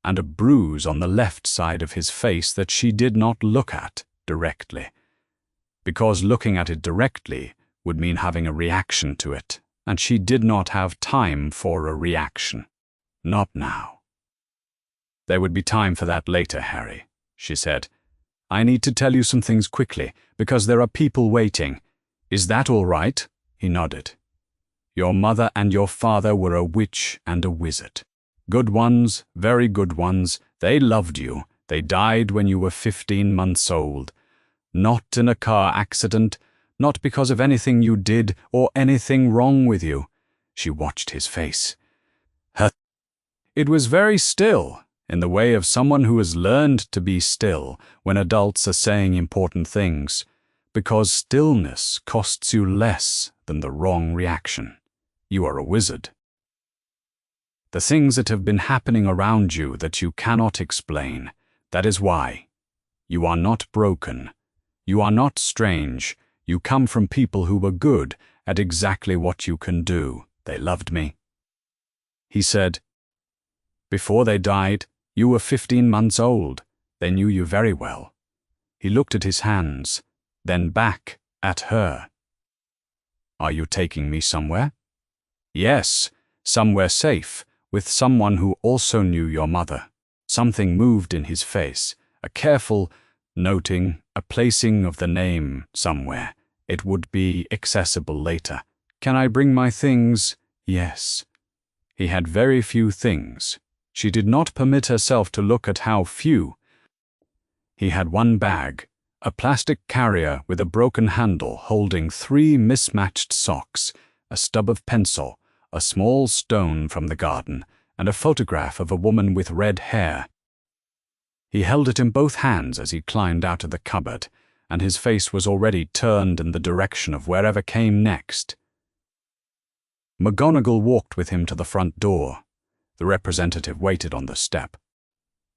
and a bruise on the left side of his face that she did not look at directly, because looking at it directly would mean having a reaction to it, and she did not have time for a reaction. Not now. "There would be time for that later, Harry," she said. "I need to tell you some things quickly, because there are people waiting. Is that all right?" He nodded. "Your mother and your father were a witch and a wizard. Good ones, very good ones. They loved you. They died when you were 15 months old. Not in a car accident, not because of anything you did or anything wrong with you." She watched his face. It was very still, in the way of someone who has learned to be still when adults are saying important things, because stillness costs you less than the wrong reaction. You are a wizard. The things that have been happening around you that you cannot explain, that is why. You are not broken. You are not strange. You come from people who were good at exactly what you can do. They loved me. He said, "Before they died, you were 15 months old. They knew you very well." He looked at his hands, then back at her. "Are you taking me somewhere?" "Yes, somewhere safe, with someone who also knew your mother." Something moved in his face, a careful noting, a placing of the name somewhere. It would be accessible later. "Can I bring my things?" "Yes." He had very few things. She did not permit herself to look at how few. He had one bag, a plastic carrier with a broken handle holding 3 mismatched socks, a stub of pencil, a small stone from the garden, and a photograph of a woman with red hair. He held it in both hands as he climbed out of the cupboard, and his face was already turned in the direction of wherever came next. McGonagall walked with him to the front door. The representative waited on the step.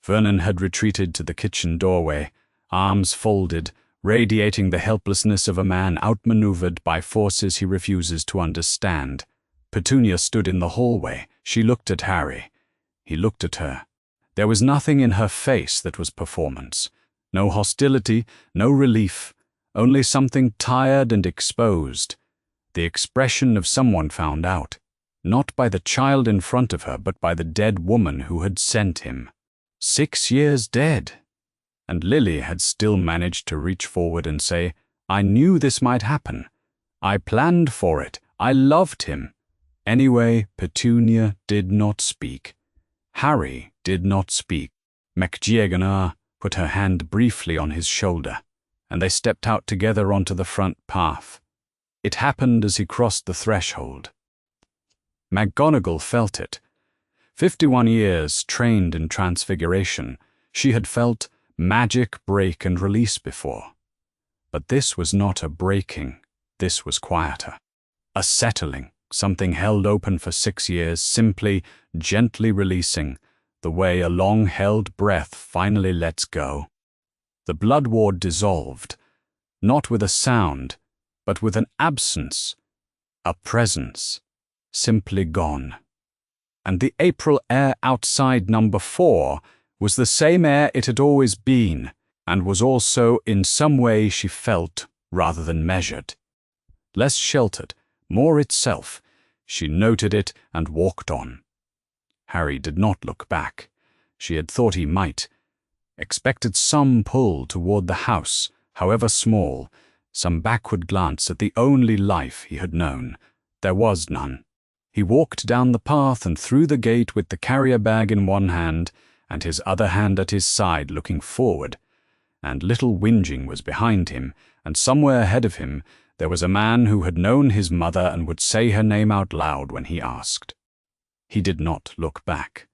Vernon had retreated to the kitchen doorway, arms folded, radiating the helplessness of a man outmaneuvered by forces he refuses to understand. Petunia stood in the hallway. She looked at Harry. He looked at her. There was nothing in her face that was performance. No hostility, no relief, only something tired and exposed. The expression of someone found out, not by the child in front of her, but by the dead woman who had sent him. 6 years dead. And Lily had still managed to reach forward and say, "I knew this might happen. I planned for it. I loved him." Anyway, Petunia did not speak. Harry did not speak. McGonagall put her hand briefly on his shoulder, and they stepped out together onto the front path. It happened as he crossed the threshold. McGonagall felt it. 51 years trained in transfiguration, she had felt magic break and release before. But this was not a breaking, this was quieter. A settling, something held open for 6 years, simply, gently releasing, the way a long-held breath finally lets go. The blood ward dissolved, not with a sound, but with an absence, a presence, simply gone. And the April air outside number 4 was the same air it had always been, and was also in some way she felt rather than measured. Less sheltered, more itself, she noted it and walked on. Harry did not look back. She had thought he might, expected some pull toward the house, however small, some backward glance at the only life he had known. There was none. He walked down the path and through the gate with the carrier bag in one hand and his other hand at his side looking forward, and little Whinging was behind him, and somewhere ahead of him there was a man who had known his mother and would say her name out loud when he asked. He did not look back.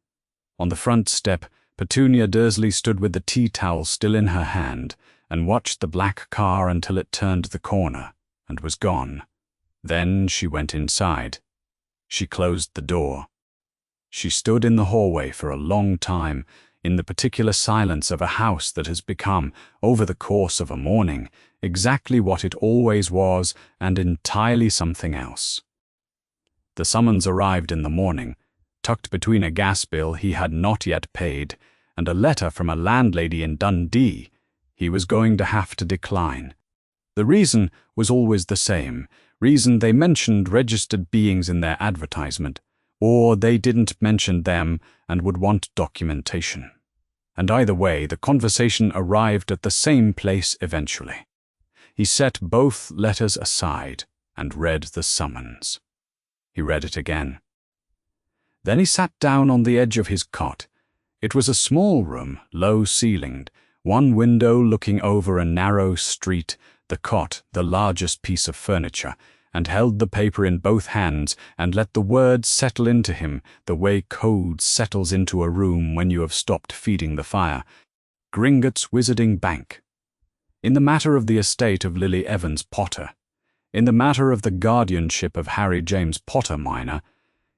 On the front step, Petunia Dursley stood with the tea towel still in her hand and watched the black car until it turned the corner and was gone. Then she went inside. She closed the door. She stood in the hallway for a long time, in the particular silence of a house that has become, over the course of a morning, exactly what it always was and entirely something else. The summons arrived in the morning, tucked between a gas bill he had not yet paid and a letter from a landlady in Dundee he was going to have to decline. The reason was always the same reason they mentioned registered beings in their advertisement, or they didn't mention them and would want documentation. And either way, the conversation arrived at the same place eventually. He set both letters aside and read the summons. He read it again. Then he sat down on the edge of his cot. It was a small room, low-ceilinged, one window looking over a narrow street, the cot the largest piece of furniture, and held the paper in both hands and let the words settle into him the way code settles into a room when you have stopped feeding the fire. Gringotts Wizarding Bank. In the matter of the estate of Lily Evans Potter, in the matter of the guardianship of Harry James Potter minor,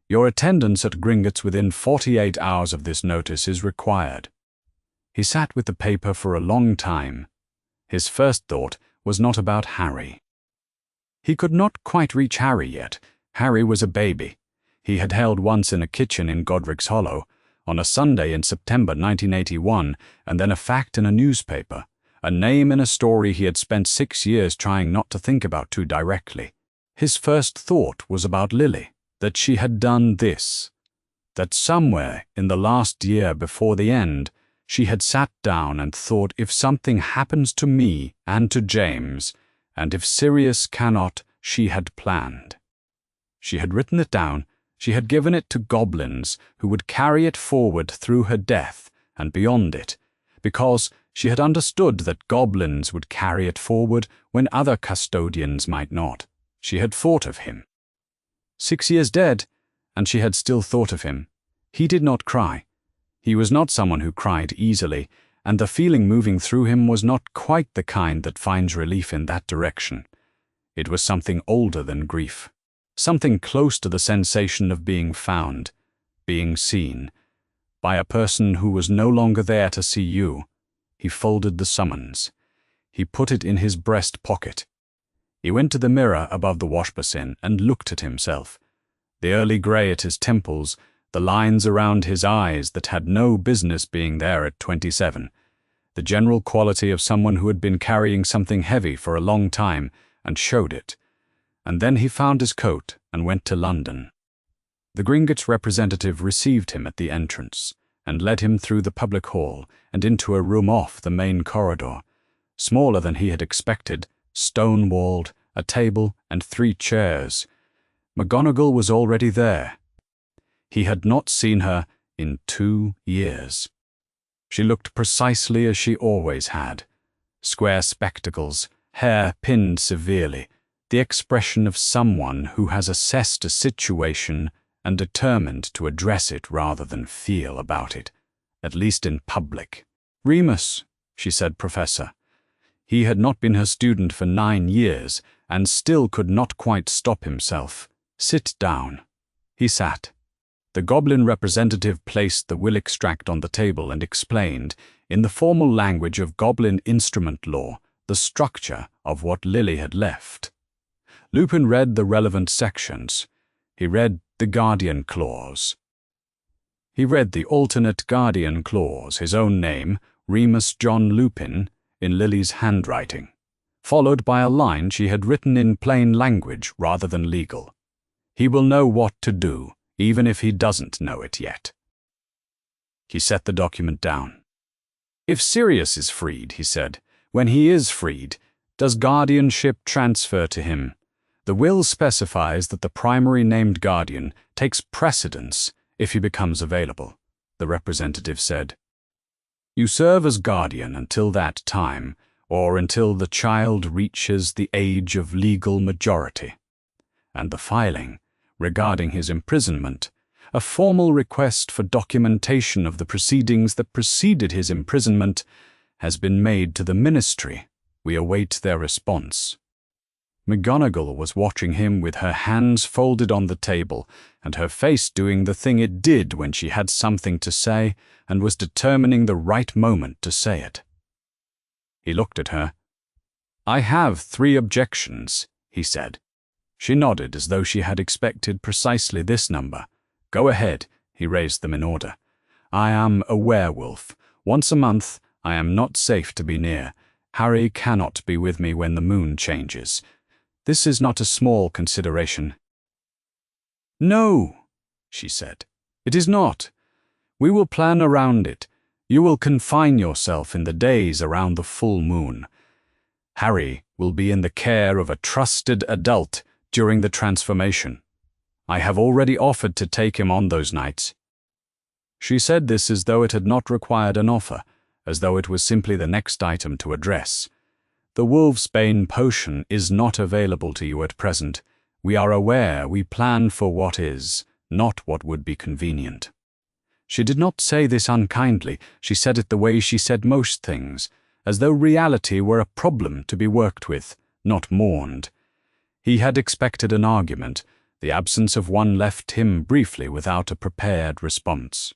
your attendance at Gringotts within 48 hours of this notice is required. He sat with the paper for a long time. His first thought was not about Harry. He could not quite reach Harry yet. Harry was a baby. He had held once in a kitchen in Godric's Hollow, on a Sunday in September 1981, and then a fact in a newspaper, a name in a story he had spent 6 years trying not to think about too directly. His first thought was about Lily, that she had done this, that somewhere in the last year before the end, she had sat down and thought, if something happens to me and to James, and if Sirius cannot, she had planned. She had written it down, she had given it to Goblins, who would carry it forward through her death and beyond it, because she had understood that Goblins would carry it forward when other custodians might not. She had thought of him. 6 years dead, and she had still thought of him. He did not cry. He was not someone who cried easily, and the feeling moving through him was not quite the kind that finds relief in that direction. It was something older than grief, something close to the sensation of being found, being seen, by a person who was no longer there to see you. He folded the summons. He put it in his breast pocket. He went to the mirror above the wash-basin and looked at himself. The early grey at his temples, the lines around his eyes that had no business being there at 27, the general quality of someone who had been carrying something heavy for a long time and showed it. And then he found his coat and went to London. The Gringotts representative received him at the entrance and led him through the public hall and into a room off the main corridor, smaller than he had expected, stone-walled, a table and 3 chairs. McGonagall was already there. He had not seen her in 2 years. She looked precisely as she always had. Square spectacles, hair pinned severely, the expression of someone who has assessed a situation and determined to address it rather than feel about it, at least in public. "Remus," she said, "Professor." He had not been her student for 9 years and still could not quite stop himself. "Sit down." He sat. The Goblin representative placed the will extract on the table and explained, in the formal language of Goblin instrument law, the structure of what Lily had left. Lupin read the relevant sections. He read the Guardian Clause. He read the alternate Guardian Clause, his own name, Remus John Lupin, in Lily's handwriting, followed by a line she had written in plain language rather than legal. He will know what to do, even if he doesn't know it yet. He set the document down. "If Sirius is freed," he said, "when he is freed, Does guardianship transfer to him? The will specifies that the primary named guardian takes precedence if he becomes available, the representative said. You serve as guardian until that time, or until the child reaches the age of legal majority. And the filing, regarding his imprisonment, a formal request for documentation of the proceedings that preceded his imprisonment, has been made to the ministry. We await their response. McGonagall was watching him with her hands folded on the table and her face doing the thing it did when she had something to say and was determining the right moment to say it. He looked at her. I have 3 objections, he said. She nodded as though she had expected precisely this number. Go ahead, he raised them in order. I am a werewolf. Once a month, I am not safe to be near. Harry cannot be with me when the moon changes. This is not a small consideration. No, she said. It is not. We will plan around it. You will confine yourself in the days around the full moon. Harry will be in the care of a trusted adult during the transformation. I have already offered to take him on those nights. She said this as though it had not required an offer, as though it was simply the next item to address. The wolfsbane potion is not available to you at present. We are aware we plan for what is, not what would be convenient. She did not say this unkindly. She said it the way she said most things, as though reality were a problem to be worked with, not mourned. He had expected an argument. The absence of one left him briefly without a prepared response.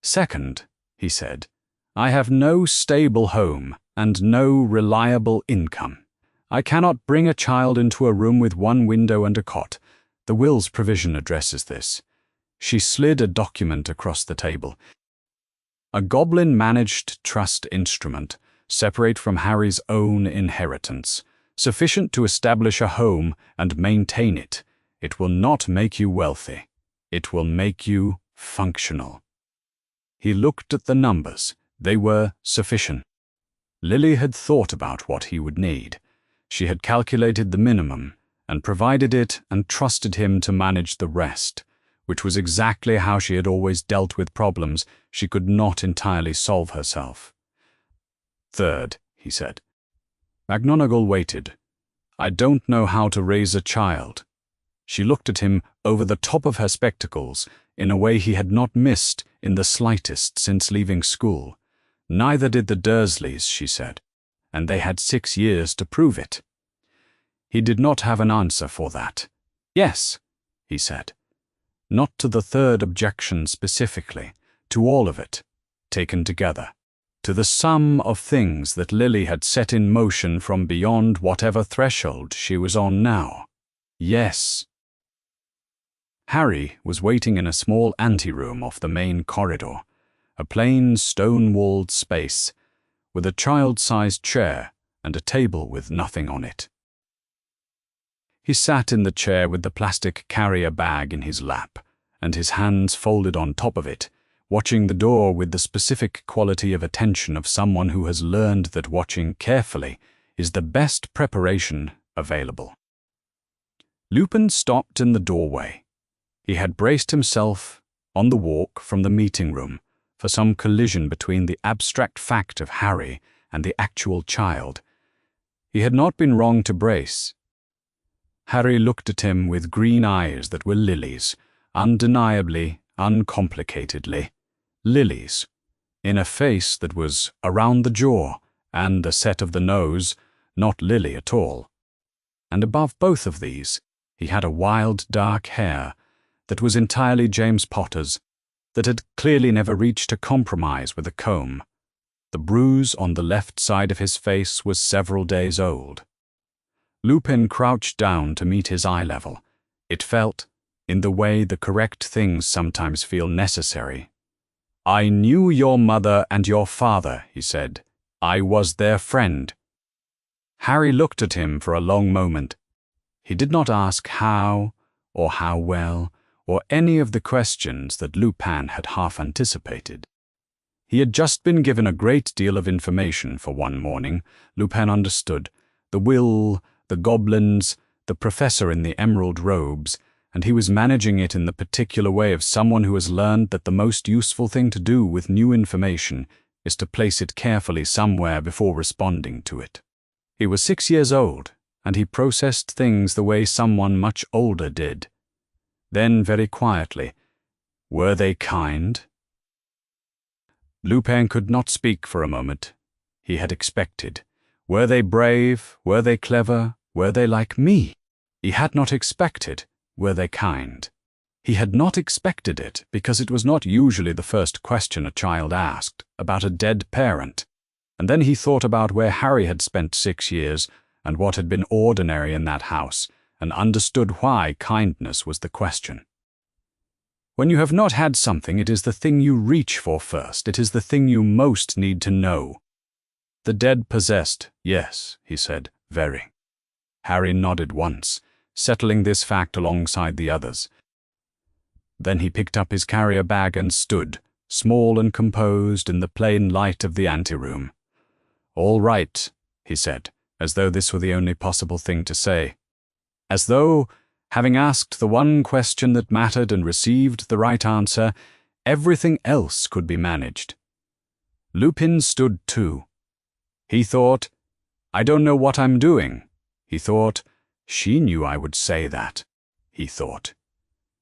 Second, he said, I have no stable home and no reliable income. I cannot bring a child into a room with one window and a cot. The will's provision addresses this. She slid a document across the table. A goblin-managed trust instrument, separate from Harry's own inheritance, sufficient to establish a home and maintain it. It will not make you wealthy. It will make you functional. He looked at the numbers. They were sufficient. Lily had thought about what he would need. She had calculated the minimum and provided it and trusted him to manage the rest, which was exactly how she had always dealt with problems she could not entirely solve herself. Third, he said. McGonagall waited. I don't know how to raise a child. She looked at him over the top of her spectacles in a way he had not missed in the slightest since leaving school. Neither did the Dursleys, she said, and they had 6 years to prove it. He did not have an answer for that. Yes, he said. Not to the third objection specifically, to all of it, taken together, to the sum of things that Lily had set in motion from beyond whatever threshold she was on now. Yes. Harry was waiting in a small anteroom off the main corridor, a plain stone-walled space, with a child-sized chair and a table with nothing on it. He sat in the chair with the plastic carrier bag in his lap, and his hands folded on top of it, watching the door with the specific quality of attention of someone who has learned that watching carefully is the best preparation available. Lupin stopped in the doorway. He had braced himself on the walk from the meeting room for some collision between the abstract fact of Harry and the actual child. He had not been wrong to brace. Harry looked at him with green eyes that were lilies, undeniably, uncomplicatedly, lilies, in a face that was around the jaw and the set of the nose, not lily at all. And above both of these, he had a wild dark hair that was entirely James Potter's, that had clearly never reached a compromise with a comb. The bruise on the left side of his face was several days old. Lupin crouched down to meet his eye level. It felt, in the way the correct things sometimes feel necessary. I knew your mother and your father, he said. I was their friend. Harry looked at him for a long moment. He did not ask how, or how well, or any of the questions that Lupin had half anticipated. He had just been given a great deal of information for one morning, Lupin understood, the will, the goblins, the professor in the emerald robes, and he was managing it in the particular way of someone who has learned that the most useful thing to do with new information is to place it carefully somewhere before responding to it. He was 6 years old, and he processed things the way someone much older did. Then, very quietly, "Were they kind?" Lupin could not speak for a moment. He had expected. Were they brave? Were they clever? Were they like me? He had not expected. Were they kind? He had not expected it because it was not usually the first question a child asked about a dead parent. And then he thought about where Harry had spent 6 years and what had been ordinary in that house, and understood why kindness was the question. When you have not had something, it is the thing you reach for first. It is the thing you most need to know. The dead possessed, yes, he said, very. Harry nodded once, settling this fact alongside the others. Then he picked up his carrier bag and stood, small and composed, in the plain light of the anteroom. "All right," he said, as though this were the only possible thing to say. As though, having asked the one question that mattered and received the right answer, everything else could be managed. Lupin stood too. He thought, "I don't know what I'm doing." He thought, "She knew I would say that." He thought,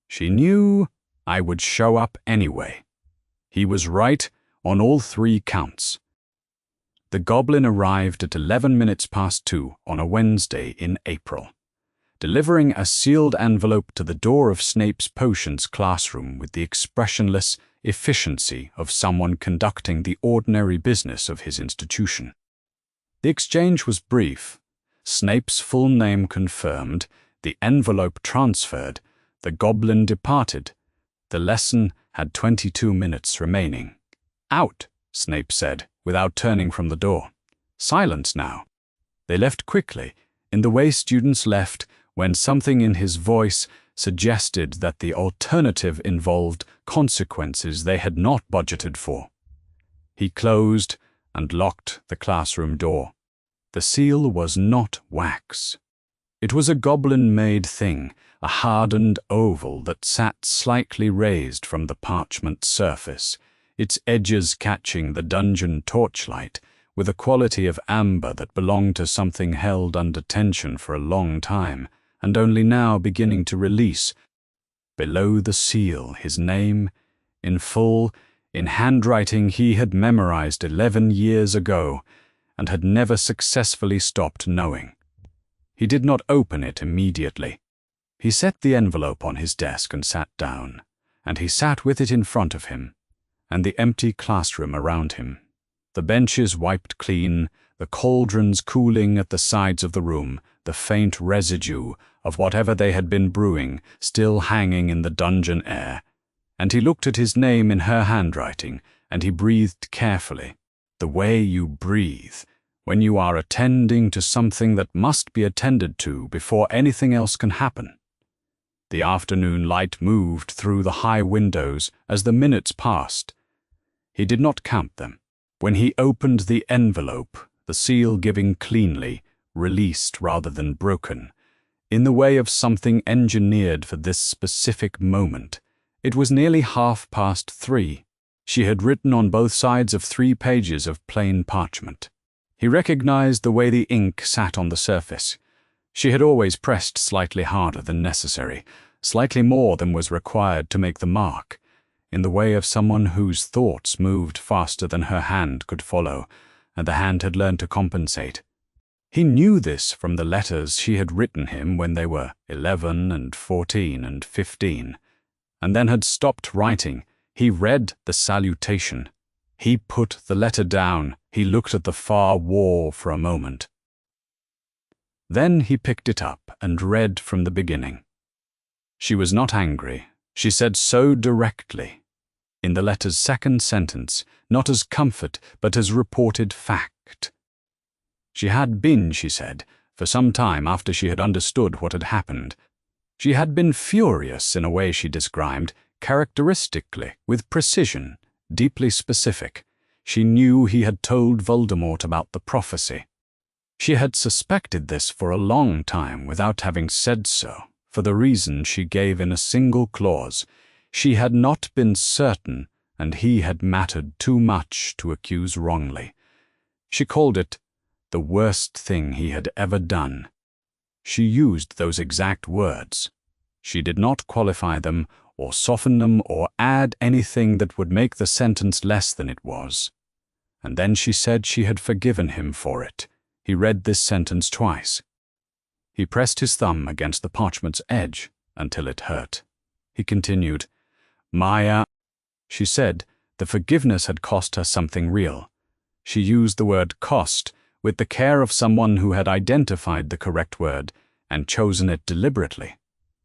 "She knew I would show up anyway." He was right on all 3 counts. The goblin arrived at 11 minutes past 2 on a Wednesday in April, delivering a sealed envelope to the door of Snape's potions classroom with the expressionless efficiency of someone conducting the ordinary business of his institution. The exchange was brief. Snape's full name confirmed, the envelope transferred, the goblin departed. The lesson had 22 minutes remaining. "Out," Snape said, without turning from the door. Silence now. They left quickly, in the way students left, when something in his voice suggested that the alternative involved consequences they had not budgeted for. He closed and locked the classroom door. The seal was not wax. It was a goblin-made thing, a hardened oval that sat slightly raised from the parchment surface, its edges catching the dungeon torchlight with a quality of amber that belonged to something held under tension for a long time, and only now beginning to release. Below the seal, his name, in full, in handwriting he had memorized 11 years ago, and had never successfully stopped knowing. He did not open it immediately. He set the envelope on his desk and sat down, and he sat with it in front of him, and the empty classroom around him. The benches wiped clean, the cauldrons cooling at the sides of the room, the faint residue of whatever they had been brewing still hanging in the dungeon air. And he looked at his name in her handwriting, and he breathed carefully, the way you breathe when you are attending to something that must be attended to before anything else can happen. The afternoon light moved through the high windows as the minutes passed. He did not count them. When he opened the envelope, the seal giving cleanly, released rather than broken, in the way of something engineered for this specific moment, it was nearly 3:30. She had written on both sides of 3 pages of plain parchment. He recognized the way the ink sat on the surface. She had always pressed slightly harder than necessary, slightly more than was required to make the mark, in the way of someone whose thoughts moved faster than her hand could follow, and the hand had learned to compensate. He knew this from the letters she had written him when they were 11 and 14 and 15, and then had stopped writing. He read the salutation. He put the letter down. He looked at the far wall for a moment. Then he picked it up and read from the beginning. She was not angry. She said so directly, in the letter's second sentence, not as comfort, but as reported fact. She had been, she said, for some time after she had understood what had happened. She had been furious in a way she described, characteristically, with precision, deeply specific. She knew he had told Voldemort about the prophecy. She had suspected this for a long time without having said so, for the reason she gave in a single clause. She had not been certain, and he had mattered too much to accuse wrongly. She called it the worst thing he had ever done. She used those exact words. She did not qualify them or soften them or add anything that would make the sentence less than it was. And then she said she had forgiven him for it. He read this sentence twice. He pressed his thumb against the parchment's edge until it hurt. He continued, "Maya," she said, the forgiveness had cost her something real. She used the word cost with the care of someone who had identified the correct word and chosen it deliberately,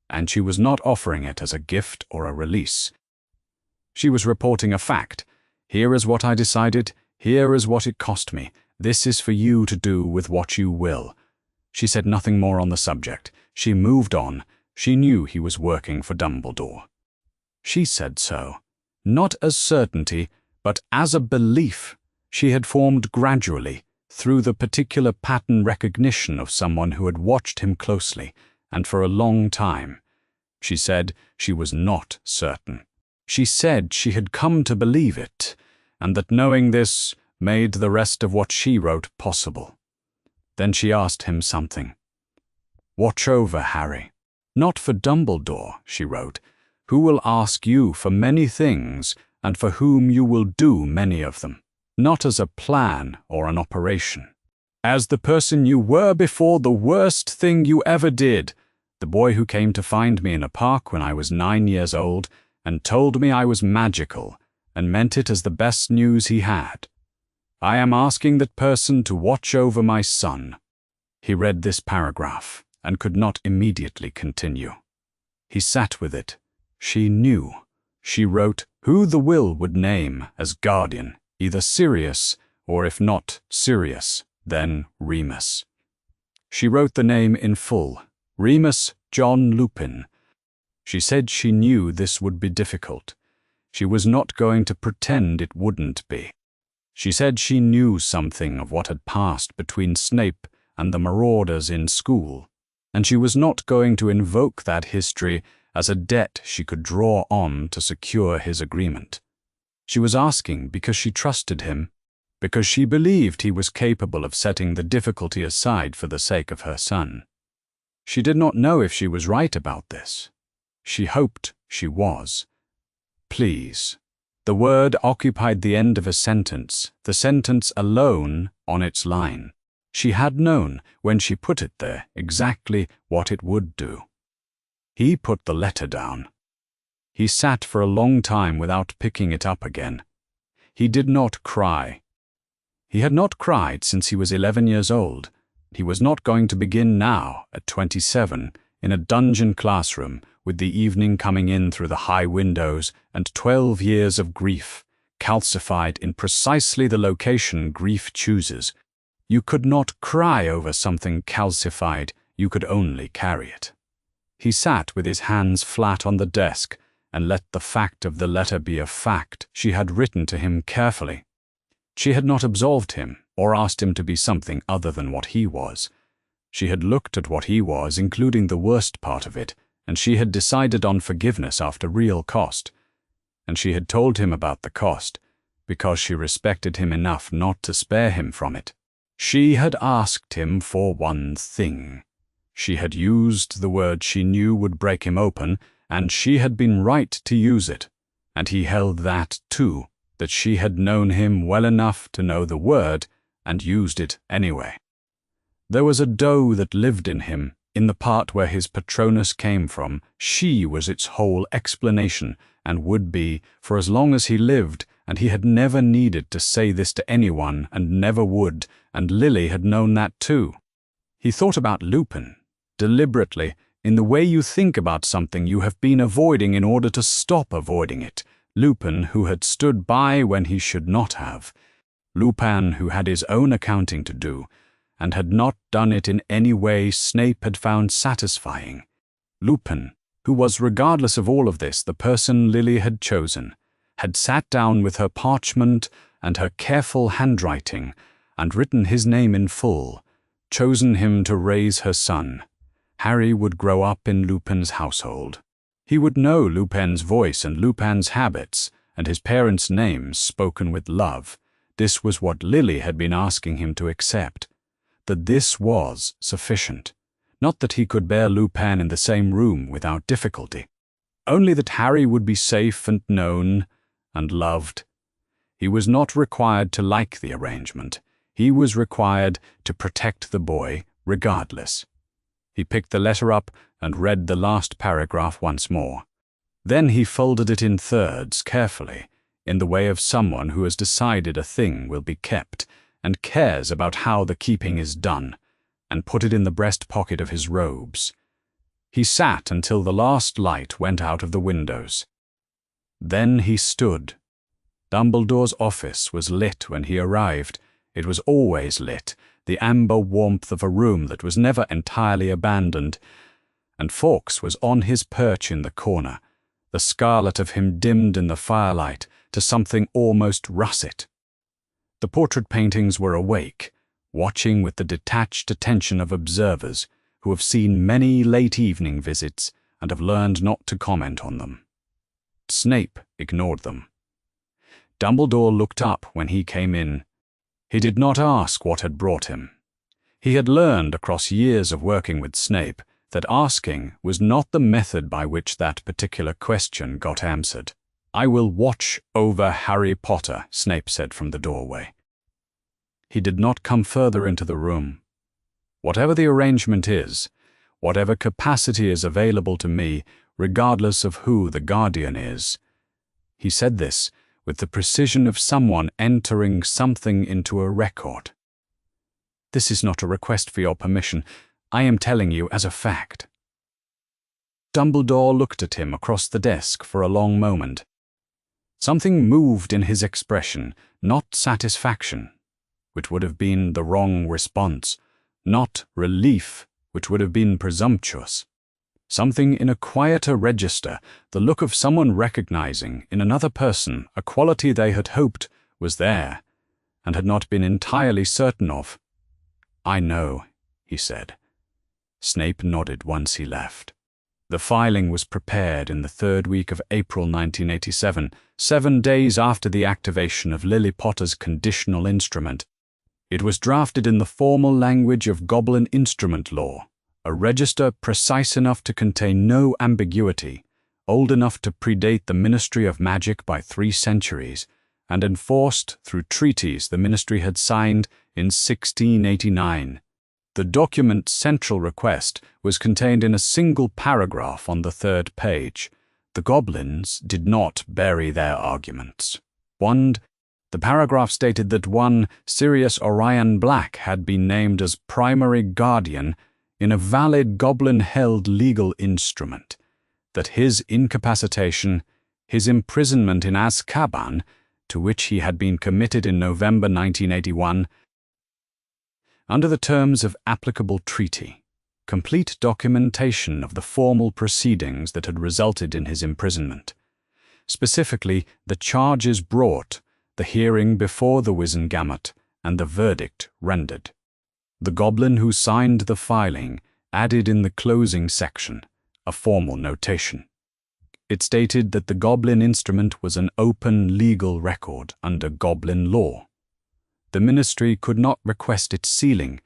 and she was not offering it as a gift or a release. She was reporting a fact. Here is what I decided, here is what it cost me, this is for you to do with what you will. She said nothing more on the subject. She moved on. She knew he was working for Dumbledore. She said so, not as certainty, but as a belief she had formed gradually, through the particular pattern recognition of someone who had watched him closely, and for a long time. She said she was not certain. She said she had come to believe it, and that knowing this made the rest of what she wrote possible. Then she asked him something. "Watch over Harry. Not for Dumbledore," she wrote, "who will ask you for many things, and for whom you will do many of them. Not as a plan or an operation. As the person you were before the worst thing you ever did, the boy who came to find me in a park when I was 9 years old and told me I was magical and meant it as the best news he had. I am asking that person to watch over my son." He read this paragraph and could not immediately continue. He sat with it. She knew. She wrote who the will would name as guardian, either Sirius, or if not Sirius, then Remus. She wrote the name in full, Remus John Lupin. She said she knew this would be difficult. She was not going to pretend it wouldn't be. She said she knew something of what had passed between Snape and the marauders in school, and she was not going to invoke that history as a debt she could draw on to secure his agreement. She was asking because she trusted him, because she believed he was capable of setting the difficulty aside for the sake of her son. She did not know if she was right about this. She hoped she was. Please. The word occupied the end of a sentence, the sentence alone on its line. She had known, when she put it there, exactly what it would do. He put the letter down. He sat for a long time without picking it up again. He did not cry. He had not cried since he was 11 years old. He was not going to begin now, at 27, in a dungeon classroom, with the evening coming in through the high windows and 12 years of grief, calcified in precisely the location grief chooses. You could not cry over something calcified, you could only carry it. He sat with his hands flat on the desk, and let the fact of the letter be a fact she had written to him carefully. She had not absolved him or asked him to be something other than what he was. She had looked at what he was, including the worst part of it, and she had decided on forgiveness after real cost. And she had told him about the cost, because she respected him enough not to spare him from it. She had asked him for one thing. She had used the word she knew would break him open, and she had been right to use it, and he held that too, that she had known him well enough to know the word and used it anyway. There was a doe that lived in him, in the part where his Patronus came from. She was its whole explanation, and would be, for as long as he lived, and he had never needed to say this to anyone, and never would, and Lily had known that too. He thought about Lupin, deliberately, in the way you think about something you have been avoiding in order to stop avoiding it. Lupin, who had stood by when he should not have. Lupin, who had his own accounting to do, and had not done it in any way Snape had found satisfying. Lupin, who was, regardless of all of this, the person Lily had chosen, had sat down with her parchment and her careful handwriting, and written his name in full, chosen him to raise her son. Harry would grow up in Lupin's household. He would know Lupin's voice and Lupin's habits, and his parents' names spoken with love. This was what Lily had been asking him to accept. That this was sufficient. Not that he could bear Lupin in the same room without difficulty. Only that Harry would be safe and known and loved. He was not required to like the arrangement. He was required to protect the boy regardless. He picked the letter up and read the last paragraph once more. Then he folded it in thirds carefully, in the way of someone who has decided a thing will be kept and cares about how the keeping is done, and put it in the breast pocket of his robes. He sat until the last light went out of the windows. Then he stood. Dumbledore's office was lit when he arrived. It was always lit, the amber warmth of a room that was never entirely abandoned, and Fawkes was on his perch in the corner, the scarlet of him dimmed in the firelight to something almost russet. The portrait paintings were awake, watching with the detached attention of observers who have seen many late evening visits and have learned not to comment on them. Snape ignored them. Dumbledore looked up when he came in. He did not ask what had brought him. He had learned across years of working with Snape that asking was not the method by which that particular question got answered. "I will watch over Harry Potter," Snape said from the doorway. He did not come further into the room. "Whatever the arrangement is, whatever capacity is available to me, regardless of who the guardian is." He said this with the precision of someone entering something into a record. "This is not a request for your permission. I am telling you as a fact." Dumbledore looked at him across the desk for a long moment. Something moved in his expression, not satisfaction, which would have been the wrong response, not relief, which would have been presumptuous. Something in a quieter register, the look of someone recognizing in another person a quality they had hoped was there and had not been entirely certain of. "I know," he said. Snape nodded once he left. The filing was prepared in the third week of April 1987, 7 days after the activation of Lily Potter's conditional instrument. It was drafted in the formal language of Goblin instrument law, a register precise enough to contain no ambiguity, old enough to predate the Ministry of Magic by 3 centuries, and enforced through treaties the Ministry had signed in 1689. The document's central request was contained in a single paragraph on the 3rd page. The Goblins did not bury their arguments. The paragraph stated that one Sirius Orion Black had been named as primary guardian in a valid Goblin-held legal instrument, that his incapacitation, his imprisonment in Azkaban, to which he had been committed in November 1981, under the terms of applicable treaty, complete documentation of the formal proceedings that had resulted in his imprisonment, specifically the charges brought, the hearing before the Wizengamot, and the verdict rendered. The Goblin who signed the filing added in the closing section a formal notation. It stated that the Goblin instrument was an open legal record under Goblin law. The Ministry could not request its sealing.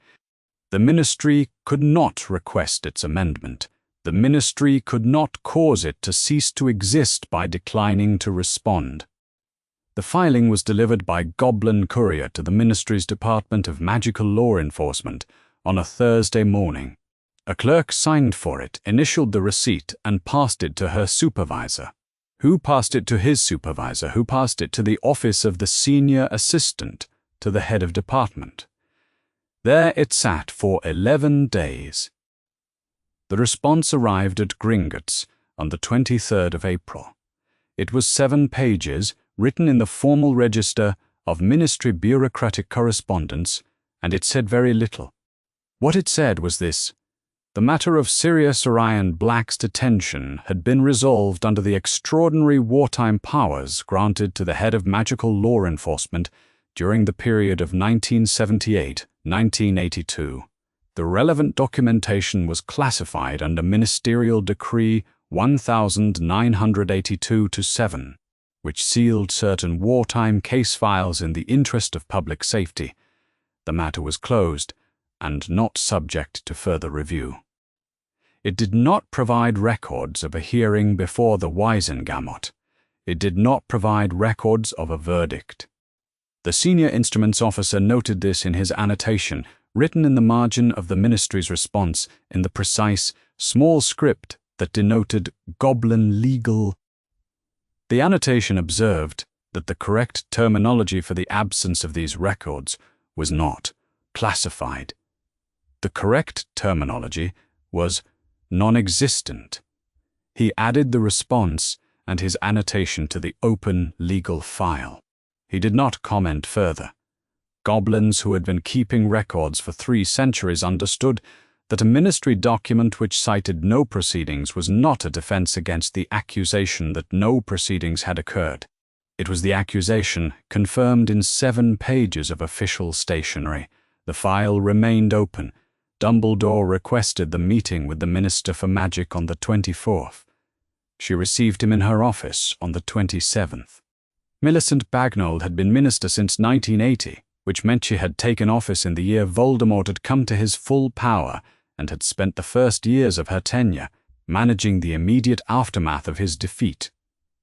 The Ministry could not request its amendment. The Ministry could not cause it to cease to exist by declining to respond. The filing was delivered by Goblin courier to the Ministry's Department of Magical Law Enforcement on a Thursday morning. A clerk signed for it, initialed the receipt, and passed it to her supervisor, who passed it to his supervisor, who passed it to the office of the senior assistant to the head of department. There it sat for 11 days. The response arrived at Gringotts on the 23rd of April. It was 7 pages, written in the formal register of Ministry bureaucratic correspondence, and it said very little. What it said was this: the matter of Sirius Orion Black's detention had been resolved under the extraordinary wartime powers granted to the head of magical law enforcement during the period of 1978-1982. The relevant documentation was classified under Ministerial Decree 1982-7, which sealed certain wartime case files in the interest of public safety. The matter was closed and not subject to further review. It did not provide records of a hearing before the Wiesengamot. It did not provide records of a verdict. The senior instruments officer noted this in his annotation, written in the margin of the ministry's response in the precise, small script that denoted Goblin legal. The annotation observed that the correct terminology for the absence of these records was not classified. The correct terminology was non-existent. He added the response and his annotation to the open legal file. He did not comment further. Goblins who had been keeping records for 3 centuries understood that a ministry document which cited no proceedings was not a defense against the accusation that no proceedings had occurred. It was the accusation confirmed in 7 pages of official stationery. The file remained open. Dumbledore requested the meeting with the Minister for Magic on the 24th. She received him in her office on the 27th. Millicent Bagnold had been minister since 1980, which meant she had taken office in the year Voldemort had come to his full power and had spent the first years of her tenure managing the immediate aftermath of his defeat.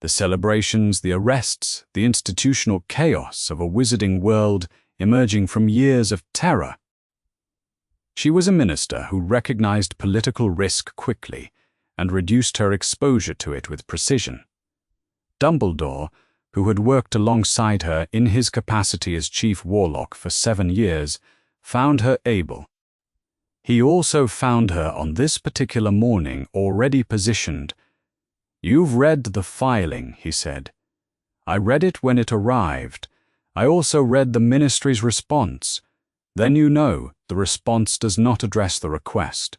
The celebrations, the arrests, the institutional chaos of a wizarding world emerging from years of terror. She was a minister who recognized political risk quickly and reduced her exposure to it with precision. Dumbledore, who had worked alongside her in his capacity as Chief Warlock for 7 years, found her able. He also found her on this particular morning already positioned. "You've read the filing," he said. "I read it when it arrived. I also read the ministry's response. Then you know the response does not address the request."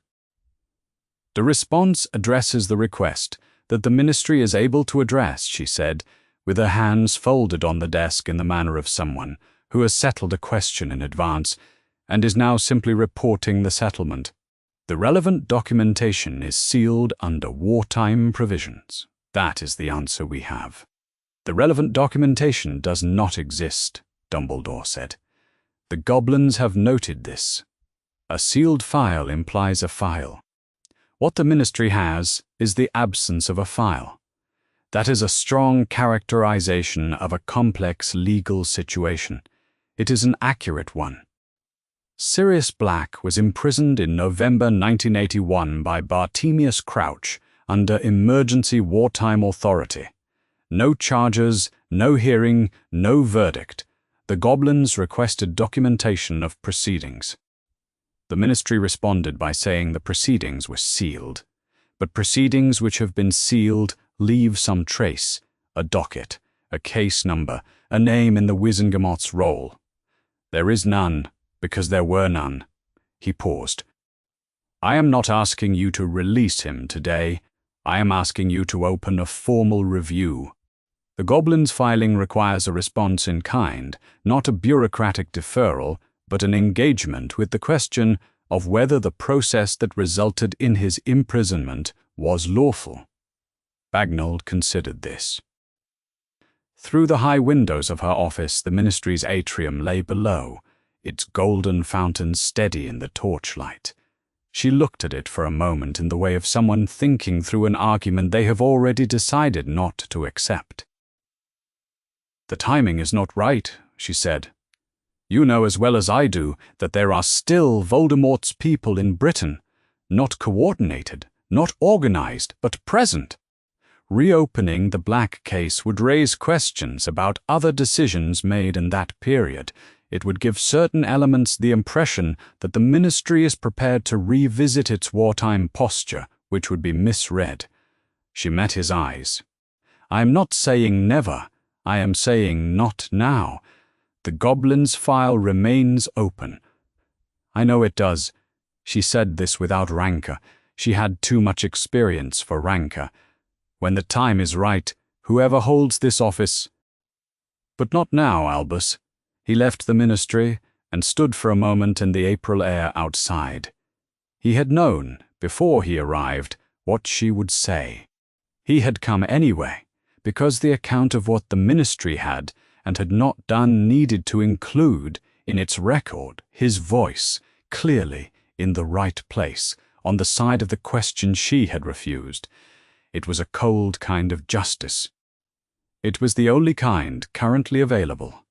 "The response addresses the request that the ministry is able to address," she said, with her hands folded on the desk in the manner of someone who has settled a question in advance and is now simply reporting the settlement. "The relevant documentation is sealed under wartime provisions. That is the answer we have." "The relevant documentation does not exist," Dumbledore said. "The Goblins have noted this. A sealed file implies a file. What the ministry has is the absence of a file. That is a strong characterization of a complex legal situation. It is an accurate one. Sirius Black was imprisoned in November 1981 by Bartemius Crouch under emergency wartime authority. No charges, no hearing, no verdict. The Goblins requested documentation of proceedings. The ministry responded by saying the proceedings were sealed. But proceedings which have been sealed leave some trace, a docket, a case number, a name in the Wiesengamot's roll. There is none, because there were none." He paused. "I am not asking you to release him today. I am asking you to open a formal review. The Goblin's filing requires a response in kind, not a bureaucratic deferral, but an engagement with the question of whether the process that resulted in his imprisonment was lawful." Bagnold considered this. Through the high windows of her office, the ministry's atrium lay below, its golden fountain steady in the torchlight. She looked at it for a moment in the way of someone thinking through an argument they have already decided not to accept. "The timing is not right," she said. "You know as well as I do that there are still Voldemort's people in Britain, not coordinated, not organized, but present. Reopening the Black case would raise questions about other decisions made in that period. It would give certain elements the impression that the ministry is prepared to revisit its wartime posture, which would be misread." She met his eyes. "I am not saying never. I am saying not now. The Goblin's file remains open." "I know it does." She said this without rancor. She had too much experience for rancor. "When the time is right, whoever holds this office—" "But not now, Albus." He left the ministry and stood for a moment in the April air outside. He had known, before he arrived, what she would say. He had come anyway, because the account of what the ministry had and had not done needed to include, in its record, his voice, clearly in the right place, on the side of the question she had refused. It was a cold kind of justice. It was the only kind currently available.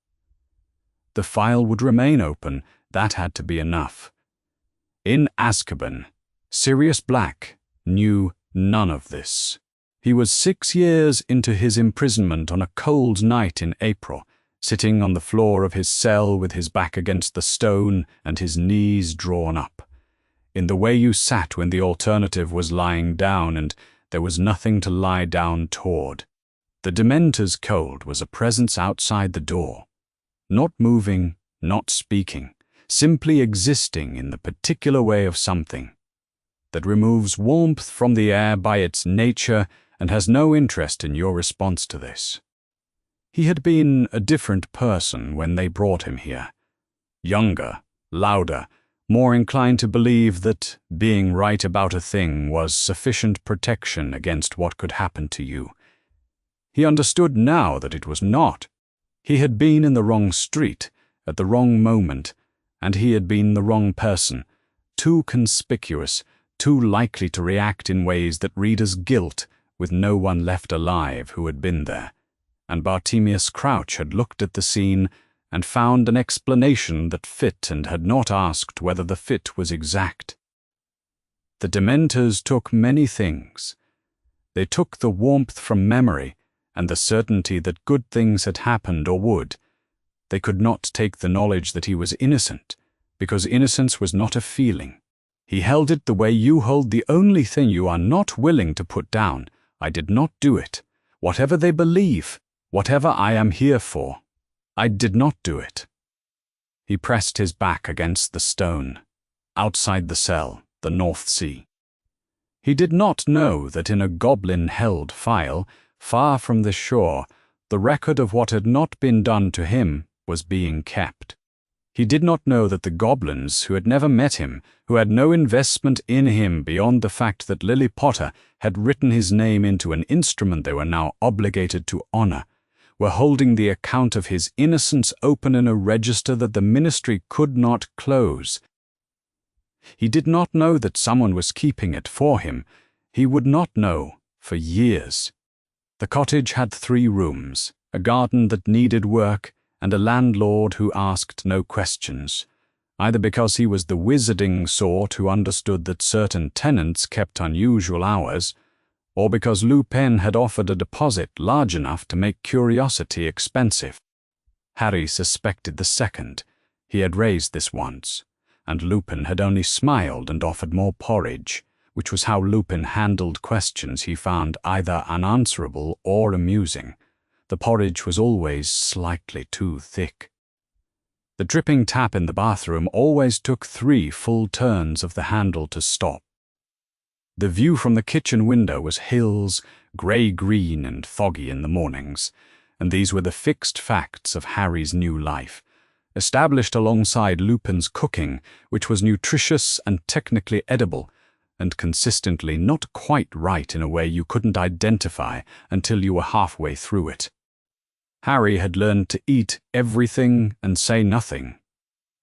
The file would remain open, that had to be enough. In Azkaban, Sirius Black knew none of this. He was 6 years into his imprisonment on a cold night in April, sitting on the floor of his cell with his back against the stone and his knees drawn up, in the way you sat when the alternative was lying down and there was nothing to lie down toward. The Dementor's cold was a presence outside the door, not moving, not speaking, simply existing in the particular way of something that removes warmth from the air by its nature and has no interest in your response to this. He had been a different person when they brought him here. Younger, louder, more inclined to believe that being right about a thing was sufficient protection against what could happen to you. He understood now that it was not. He had been in the wrong street, at the wrong moment, and he had been the wrong person, too conspicuous, too likely to react in ways that read as guilt, with no one left alive who had been there. And Bartemius Crouch had looked at the scene and found an explanation that fit and had not asked whether the fit was exact. The Dementors took many things. They took the warmth from memory and the certainty that good things had happened or would. They could not take the knowledge that he was innocent, because innocence was not a feeling. He held it the way you hold the only thing you are not willing to put down. I did not do it. Whatever they believe, whatever I am here for, I did not do it. He pressed his back against the stone, outside the cell, the North Sea. He did not know that in a goblin-held file, far from the shore, the record of what had not been done to him was being kept. He did not know that the goblins, who had never met him, who had no investment in him beyond the fact that Lily Potter had written his name into an instrument they were now obligated to honor, were holding the account of his innocence open in a register that the ministry could not close. He did not know that someone was keeping it for him. He would not know for years. The cottage had 3 rooms, a garden that needed work, and a landlord who asked no questions, either because he was the wizarding sort who understood that certain tenants kept unusual hours, or because Lupin had offered a deposit large enough to make curiosity expensive. Harry suspected the second. He had raised this once, and Lupin had only smiled and offered more porridge, which was how Lupin handled questions he found either unanswerable or amusing. The porridge was always slightly too thick. The dripping tap in the bathroom always took 3 full turns of the handle to stop. The view from the kitchen window was hills, grey-green and foggy in the mornings, and these were the fixed facts of Harry's new life, established alongside Lupin's cooking, which was nutritious and technically edible, and consistently not quite right in a way you couldn't identify until you were halfway through it. Harry had learned to eat everything and say nothing.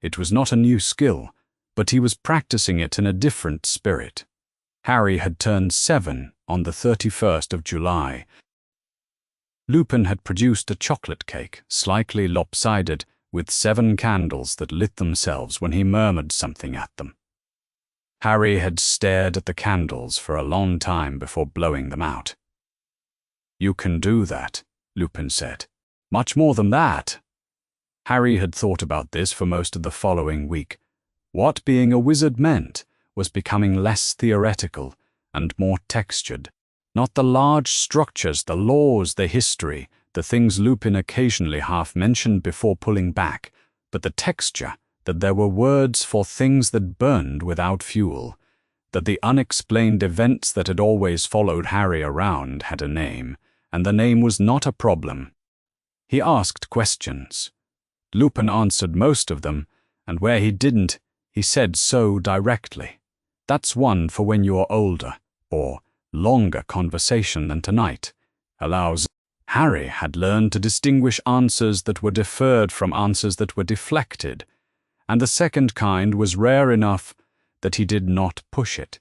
It was not a new skill, but he was practicing it in a different spirit. Harry had turned 7 on the 31st of July. Lupin had produced a chocolate cake, slightly lopsided, with 7 candles that lit themselves when he murmured something at them. Harry had stared at the candles for a long time before blowing them out. "You can do that," Lupin said. "Much more than that." Harry had thought about this for most of the following week. What being a wizard meant was becoming less theoretical and more textured. Not the large structures, the laws, the history, the things Lupin occasionally half-mentioned before pulling back, but the texture, that there were words for things that burned without fuel, that the unexplained events that had always followed Harry around had a name, and the name was not a problem. He asked questions. Lupin answered most of them, and where he didn't, he said so directly. That's one for when you're older, or longer conversation than tonight. Allows. Harry had learned to distinguish answers that were deferred from answers that were deflected, and the second kind was rare enough that he did not push it.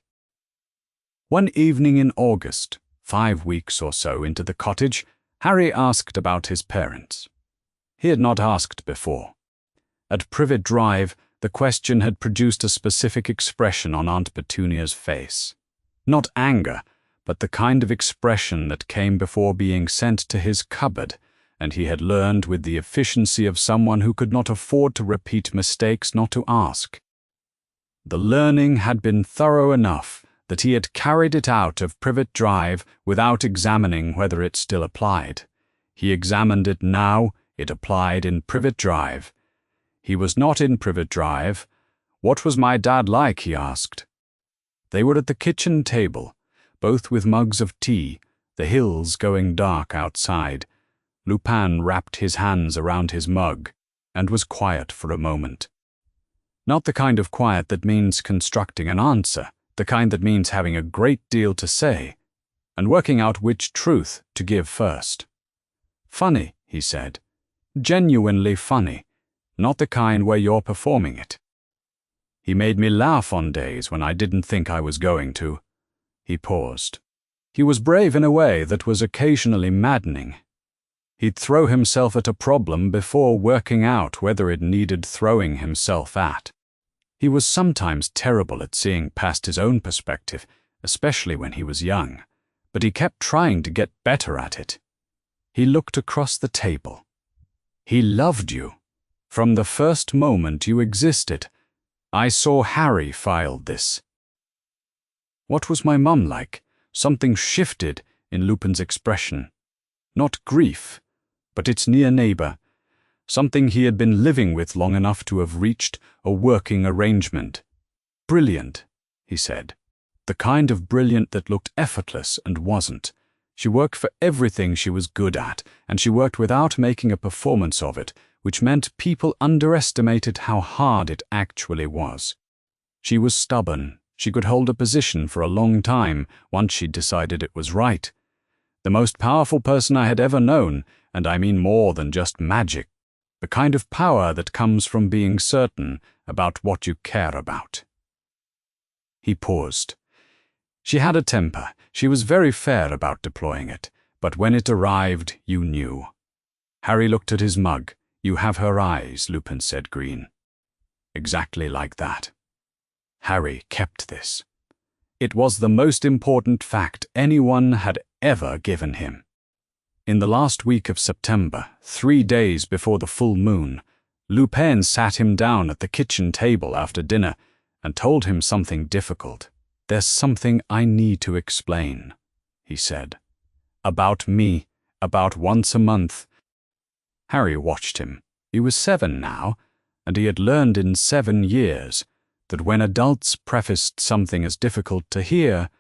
One evening in August, 5 weeks or so into the cottage, Harry asked about his parents. He had not asked before. At Privet Drive, the question had produced a specific expression on Aunt Petunia's face. Not anger, but the kind of expression that came before being sent to his cupboard, and he had learned with the efficiency of someone who could not afford to repeat mistakes not to ask. The learning had been thorough enough that he had carried it out of Privet Drive without examining whether it still applied. He examined it now. It applied in Privet Drive. He was not in Privet Drive. What was my dad like, he asked. They were at the kitchen table, both with mugs of tea, the hills going dark outside. Lupin wrapped his hands around his mug and was quiet for a moment. Not the kind of quiet that means constructing an answer, the kind that means having a great deal to say, and working out which truth to give first. Funny, he said. Genuinely funny, not the kind where you're performing it. He made me laugh on days when I didn't think I was going to. He paused. He was brave in a way that was occasionally maddening. He'd throw himself at a problem before working out whether it needed throwing himself at. He was sometimes terrible at seeing past his own perspective, especially when he was young, but he kept trying to get better at it. He looked across the table. He loved you. From the first moment you existed. I saw Harry filed this. What was my mum like? Something shifted in Lupin's expression. Not grief, but its near neighbor. Something he had been living with long enough to have reached a working arrangement. Brilliant, he said. The kind of brilliant that looked effortless and wasn't. She worked for everything she was good at, and she worked without making a performance of it, which meant people underestimated how hard it actually was. She was stubborn. She could hold a position for a long time once she'd decided it was right. The most powerful person I had ever known, and I mean more than just magic. The kind of power that comes from being certain about what you care about. He paused. She had a temper. She was very fair about deploying it, but when it arrived, you knew. Harry looked at his mug. You have her eyes, Lupin said, green. Exactly like that. Harry kept this. It was the most important fact anyone had ever given him. In the last week of September, 3 days before the full moon, Lupin sat him down at the kitchen table after dinner and told him something difficult. There's something I need to explain, he said. About me, about once a month. Harry watched him. He was 7 now, and he had learned in 7 years that when adults prefaced something as difficult to hear,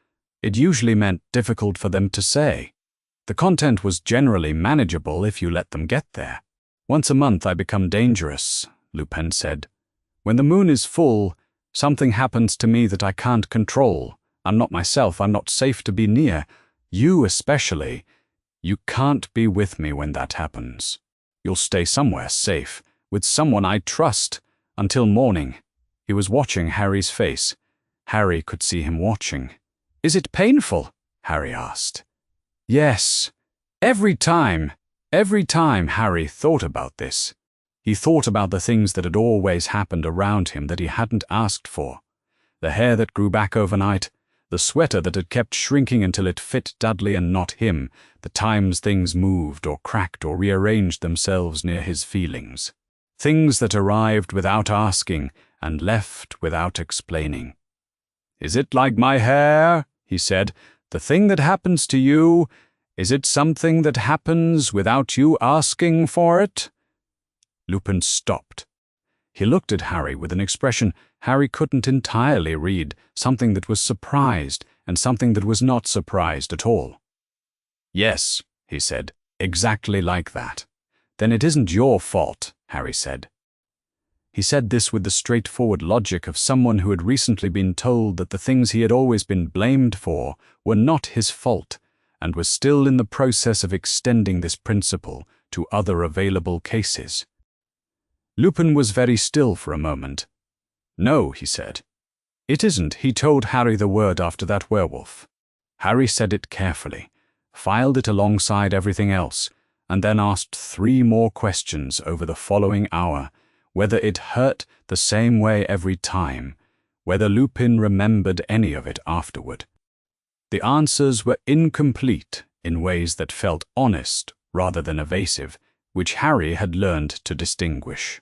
it usually meant difficult for them to say. The content was generally manageable if you let them get there. Once a month I become dangerous, Lupin said. When the moon is full, something happens to me that I can't control. I'm not myself. I'm not safe to be near. You especially. You can't be with me when that happens. You'll stay somewhere safe, with someone I trust, until morning. He was watching Harry's face. Harry could see him watching. Is it painful? Harry asked. Yes. Every time Harry thought about this. He thought about the things that had always happened around him that he hadn't asked for. The hair that grew back overnight, the sweater that had kept shrinking until it fit Dudley and not him, the times things moved or cracked or rearranged themselves near his feelings. Things that arrived without asking and left without explaining. Is it like my hair? He said. The thing that happens to you, is it something that happens without you asking for it? Lupin stopped. He looked at Harry with an expression Harry couldn't entirely read, something that was surprised and something that was not surprised at all. Yes, he said, exactly like that. Then it isn't your fault, Harry said. He said this with the straightforward logic of someone who had recently been told that the things he had always been blamed for were not his fault, and was still in the process of extending this principle to other available cases. Lupin was very still for a moment. "No," he said. "It isn't." He told Harry the word after that werewolf. Harry said it carefully, filed it alongside everything else, and then asked 3 more questions over the following hour, whether it hurt the same way every time, whether Lupin remembered any of it afterward. The answers were incomplete in ways that felt honest rather than evasive, which Harry had learned to distinguish.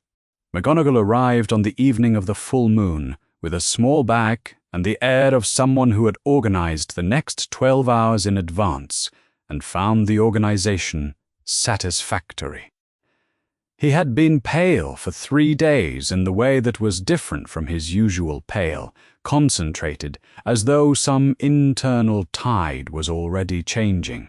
McGonagall arrived on the evening of the full moon with a small bag and the air of someone who had organized the next 12 hours in advance and found the organization satisfactory. He had been pale for 3 days in the way that was different from his usual pale, concentrated, as though some internal tide was already changing.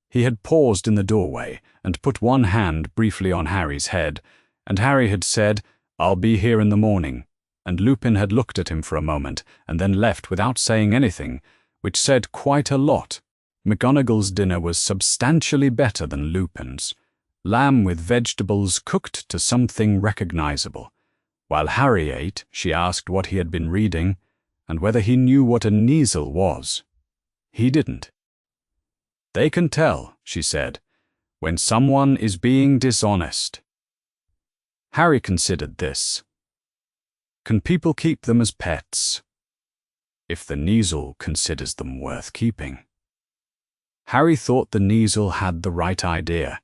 He had paused in the doorway and put one hand briefly on Harry's head, and Harry had said, "I'll be here in the morning," and Lupin had looked at him for a moment and then left without saying anything, which said quite a lot. McGonagall's dinner was substantially better than Lupin's. Lamb with vegetables cooked to something recognizable. While Harry ate, she asked what he had been reading and whether he knew what a Kneazle was. He didn't. "They can tell," she said, "when someone is being dishonest." Harry considered this. Can people keep them as pets? If the Kneazle considers them worth keeping. Harry thought the Kneazle had the right idea.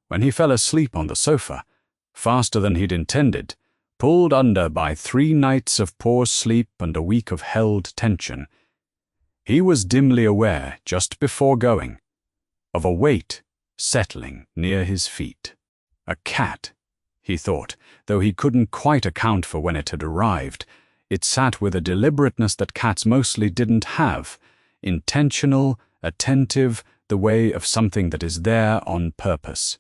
When he fell asleep on the sofa, faster than he'd intended, pulled under by 3 nights of poor sleep and a week of held tension, he was dimly aware, just before going, of a weight settling near his feet. A cat, he thought, though he couldn't quite account for when it had arrived. It sat with a deliberateness that cats mostly didn't have, intentional, attentive, the way of something that is there on purpose.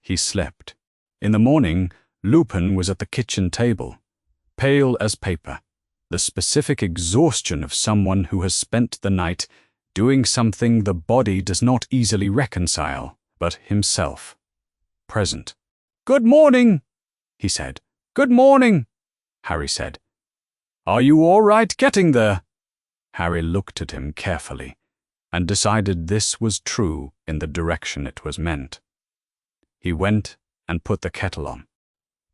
He slept. In the morning, Lupin was at the kitchen table, pale as paper, the specific exhaustion of someone who has spent the night doing something the body does not easily reconcile, but himself. Present. "Good morning," he said. "Good morning," Harry said. "Are you all right getting there?" Harry looked at him carefully and decided this was true in the direction it was meant. He went and put the kettle on.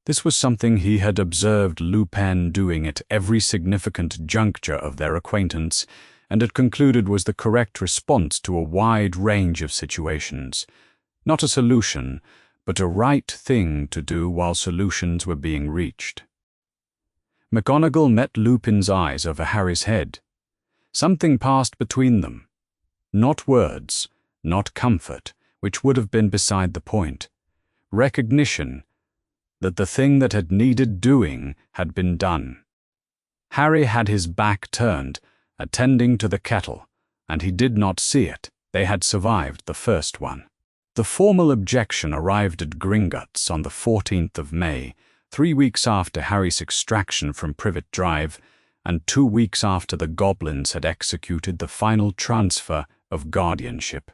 This was something he had observed Lupin doing at every significant juncture of their acquaintance, and had concluded was the correct response to a wide range of situations. Not a solution, but a right thing to do while solutions were being reached. McGonagall met Lupin's eyes over Harry's head. Something passed between them. Not words, not comfort, which would have been beside the point. Recognition that the thing that had needed doing had been done. Harry had his back turned, attending to the kettle, and he did not see it. They had survived the first one. The formal objection arrived at Gringotts on the 14th of May, 3 weeks after Harry's extraction from Privet Drive, and 2 weeks after the Goblins had executed the final transfer of guardianship.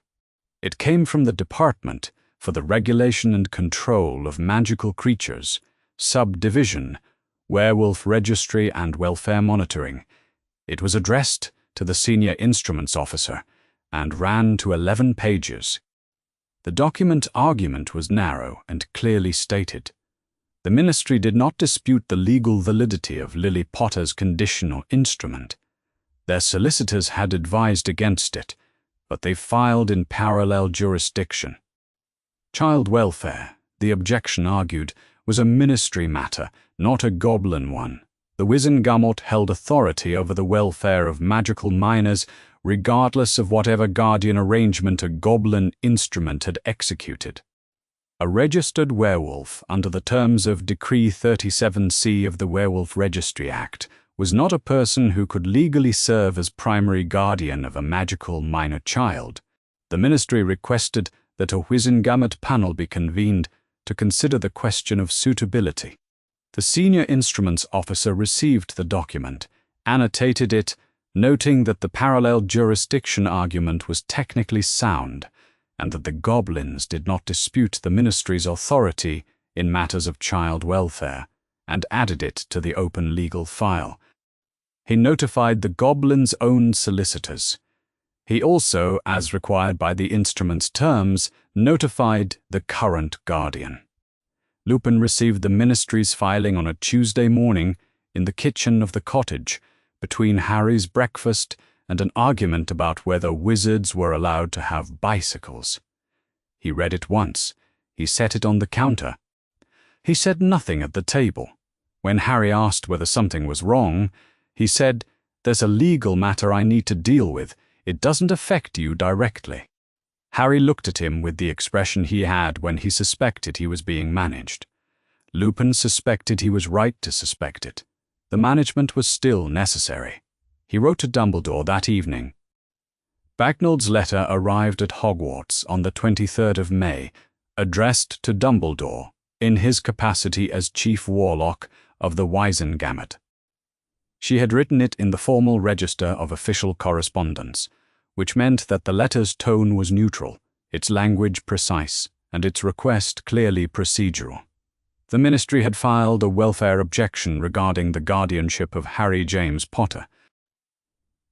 It came from the Department for the Regulation and Control of Magical Creatures, Subdivision, Werewolf Registry and Welfare Monitoring. It was addressed to the Senior Instruments Officer and ran to 11 pages. The document argument was narrow and clearly stated. The Ministry did not dispute the legal validity of Lily Potter's conditional instrument. Their solicitors had advised against it, but they filed in parallel jurisdiction. Child welfare, the objection argued, was a Ministry matter, not a Goblin one. The Wizengamot held authority over the welfare of magical minors, regardless of whatever guardian arrangement a Goblin instrument had executed. A registered werewolf, under the terms of Decree 37C of the Werewolf Registry Act, was not a person who could legally serve as primary guardian of a magical minor child. The Ministry requested that a Wizengamot panel be convened to consider the question of suitability. The senior instruments officer received the document, annotated it, noting that the parallel jurisdiction argument was technically sound, and that the Goblins did not dispute the ministry's authority in matters of child welfare, and added it to the open legal file. He notified the Goblins' own solicitors. He also, as required by the instrument's terms, notified the current guardian. Lupin received the ministry's filing on a Tuesday morning in the kitchen of the cottage, between Harry's breakfast and an argument about whether wizards were allowed to have bicycles. He read it once. He set it on the counter. He said nothing at the table. When Harry asked whether something was wrong, he said, "There's a legal matter I need to deal with. It doesn't affect you directly." Harry looked at him with the expression he had when he suspected he was being managed. Lupin suspected he was right to suspect it. The management was still necessary. He wrote to Dumbledore that evening. Bagnold's letter arrived at Hogwarts on the 23rd of May, addressed to Dumbledore in his capacity as Chief Warlock of the Wizengamot. She had written it in the formal register of official correspondence, which meant that the letter's tone was neutral, its language precise, and its request clearly procedural. The ministry had filed a welfare objection regarding the guardianship of Harry James Potter.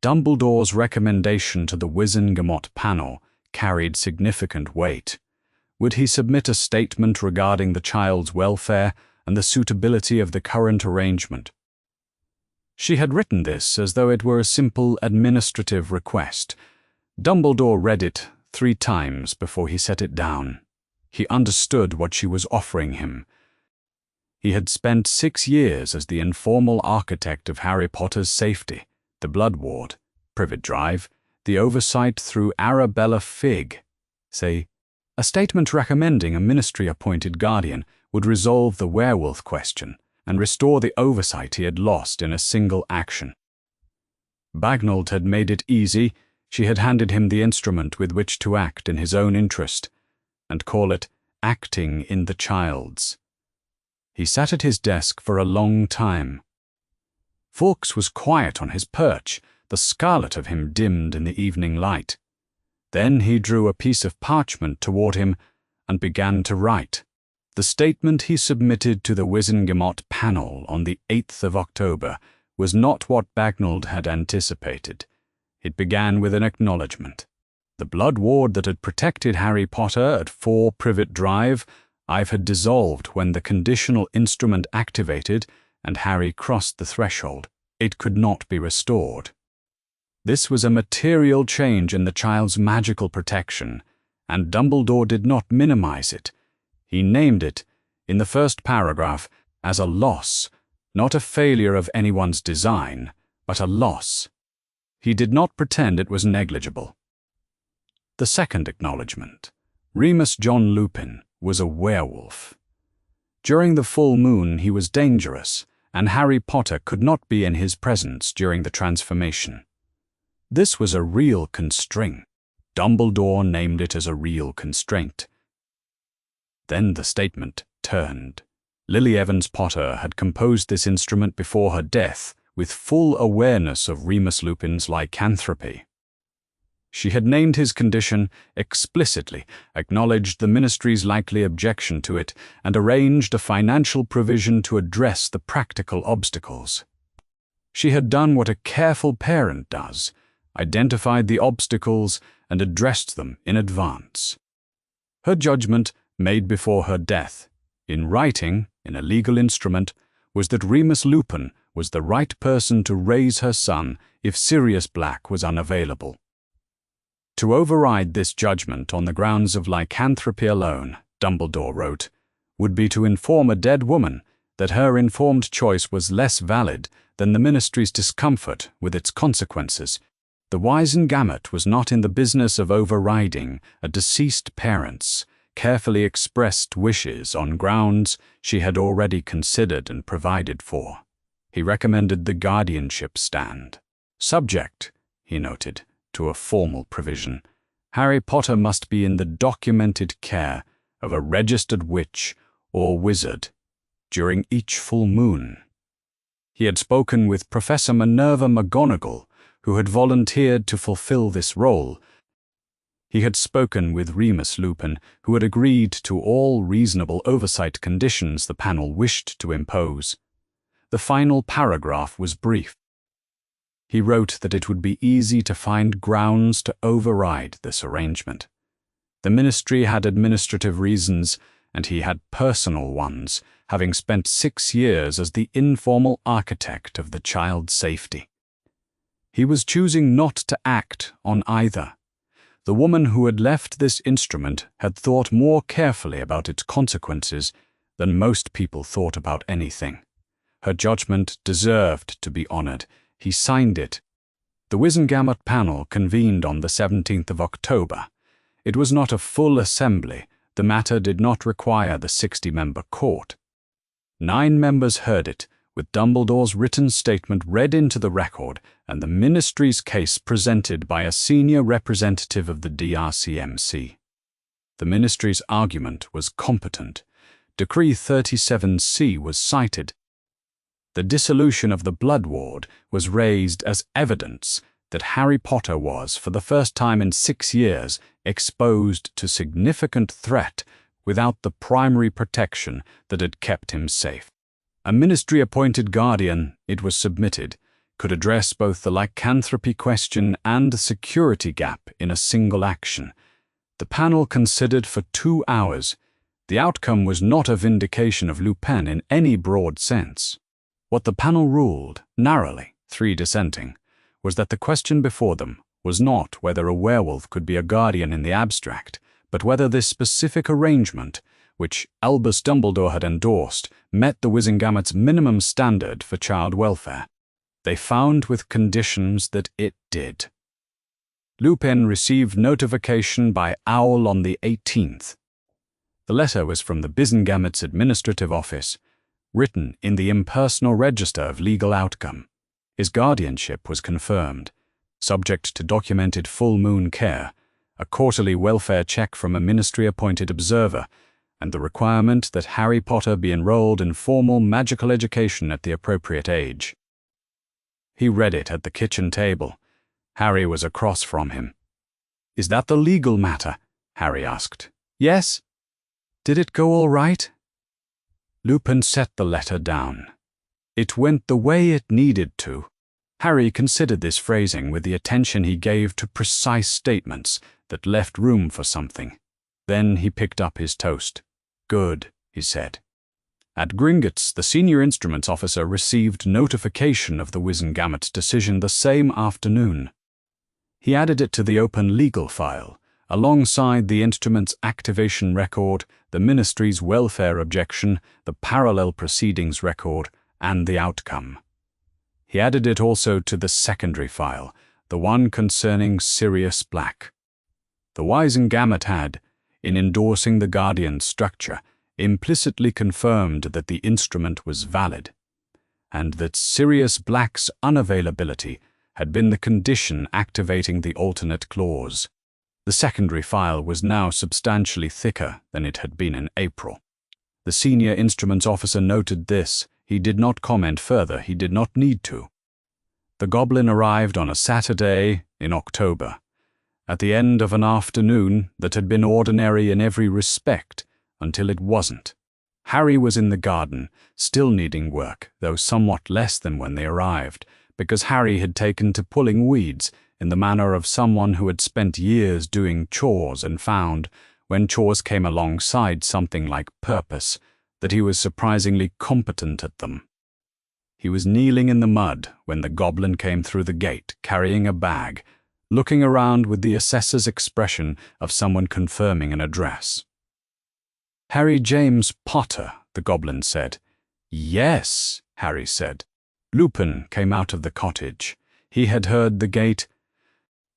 Dumbledore's recommendation to the Wizengamot panel carried significant weight. Would he submit a statement regarding the child's welfare and the suitability of the current arrangement? She had written this as though it were a simple administrative request. Dumbledore read it 3 times before he set it down. He understood what she was offering him. He had spent 6 years as the informal architect of Harry Potter's safety, the Blood Ward, Privet Drive, the oversight through Arabella Figg. Say, a statement recommending a ministry-appointed guardian would resolve the werewolf question and restore the oversight he had lost in a single action. Bagnold had made it easy. She had handed him the instrument with which to act in his own interest, and call it acting in the child's. He sat at his desk for a long time. Fawkes was quiet on his perch, the scarlet of him dimmed in the evening light. Then he drew a piece of parchment toward him and began to write. The statement he submitted to the Wizengamot panel on the 8th of October was not what Bagnold had anticipated. It began with an acknowledgement. The Blood Ward that had protected Harry Potter at 4 Privet Drive had dissolved when the conditional instrument activated and Harry crossed the threshold. It could not be restored. This was a material change in the child's magical protection, and Dumbledore did not minimize it. He named it, in the first paragraph, as a loss, not a failure of anyone's design, but a loss. He did not pretend it was negligible. The second acknowledgement. Remus John Lupin was a werewolf. During the full moon he was dangerous, and Harry Potter could not be in his presence during the transformation. This was a real constraint. Dumbledore named it as a real constraint. Then the statement turned. Lily Evans Potter had composed this instrument before her death, with full awareness of Remus Lupin's lycanthropy. She had named his condition explicitly, acknowledged the ministry's likely objection to it, and arranged a financial provision to address the practical obstacles. She had done what a careful parent does, identified the obstacles and addressed them in advance. Her judgment, made before her death, in writing, in a legal instrument, was that Remus Lupin was the right person to raise her son if Sirius Black was unavailable. To override this judgment on the grounds of lycanthropy alone, Dumbledore wrote, would be to inform a dead woman that her informed choice was less valid than the ministry's discomfort with its consequences. The Wizengamot was not in the business of overriding a deceased parent's carefully expressed wishes on grounds she had already considered and provided for. He recommended the guardianship stand. Subject, he noted, to a formal provision. Harry Potter must be in the documented care of a registered witch or wizard. during each full moon. He had spoken with Professor Minerva McGonagall, who had volunteered to fulfill this role. He had spoken with Remus Lupin, who had agreed to all reasonable oversight conditions the panel wished to impose. The final paragraph was brief. He wrote that it would be easy to find grounds to override this arrangement. The ministry had administrative reasons, and he had personal ones, having spent 6 years as the informal architect of the child's safety. He was choosing not to act on either. The woman who had left this instrument had thought more carefully about its consequences than most people thought about anything. Her judgment deserved to be honored. He signed it. The Wizengamot panel convened on the 17th of October. It was not a full assembly. The matter did not require the 60-member court. 9 members heard it, with Dumbledore's written statement read into the record and the ministry's case presented by a senior representative of the DRCMC. The ministry's argument was competent. Decree 37C was cited. The dissolution of the Blood Ward was raised as evidence that Harry Potter was, for the first time in 6 years, exposed to significant threat without the primary protection that had kept him safe. A ministry-appointed guardian, it was submitted, could address both the lycanthropy question and the security gap in a single action. The panel considered for 2 hours. The outcome was not a vindication of Lupin in any broad sense. What the panel ruled, narrowly, 3 dissenting, was that the question before them was not whether a werewolf could be a guardian in the abstract, but whether this specific arrangement, which Albus Dumbledore had endorsed, met the Wizengamot's minimum standard for child welfare. They found with conditions that it did. Lupin received notification by owl on the 18th. The letter was from the Wizengamot's administrative office, written in the impersonal register of legal outcome. His guardianship was confirmed, subject to documented full moon care, a quarterly welfare check from a ministry-appointed observer, and the requirement that Harry Potter be enrolled in formal magical education at the appropriate age. He read it at the kitchen table. Harry was across from him. "Is that the legal matter?" Harry asked. "Yes." "Did it go all right?" Lupin set the letter down. "It went the way it needed to." Harry considered this phrasing with the attention he gave to precise statements that left room for something. Then he picked up his toast. "Good," he said. At Gringotts, the senior instruments officer received notification of the Wizengamot decision the same afternoon. He added it to the open legal file, alongside the instrument's activation record, the ministry's welfare objection, the parallel proceedings record, and the outcome. He added it also to the secondary file, the one concerning Sirius Black. The Wizengamot had, in endorsing the Guardian structure, implicitly confirmed that the instrument was valid, and that Sirius Black's unavailability had been the condition activating the alternate clause. The secondary file was now substantially thicker than it had been in April. The senior instruments officer noted this. He did not comment further. He did not need to. The Goblin arrived on a Saturday in October, at the end of an afternoon that had been ordinary in every respect until it wasn't. Harry was in the garden, still needing work, though somewhat less than when they arrived, because Harry had taken to pulling weeds in the manner of someone who had spent years doing chores and found, when chores came alongside something like purpose, that he was surprisingly competent at them. He was kneeling in the mud when the Goblin came through the gate, carrying a bag, looking around with the assessor's expression of someone confirming an address. "Harry James Potter," the Goblin said. "Yes," Harry said. Lupin came out of the cottage. He had heard the gate.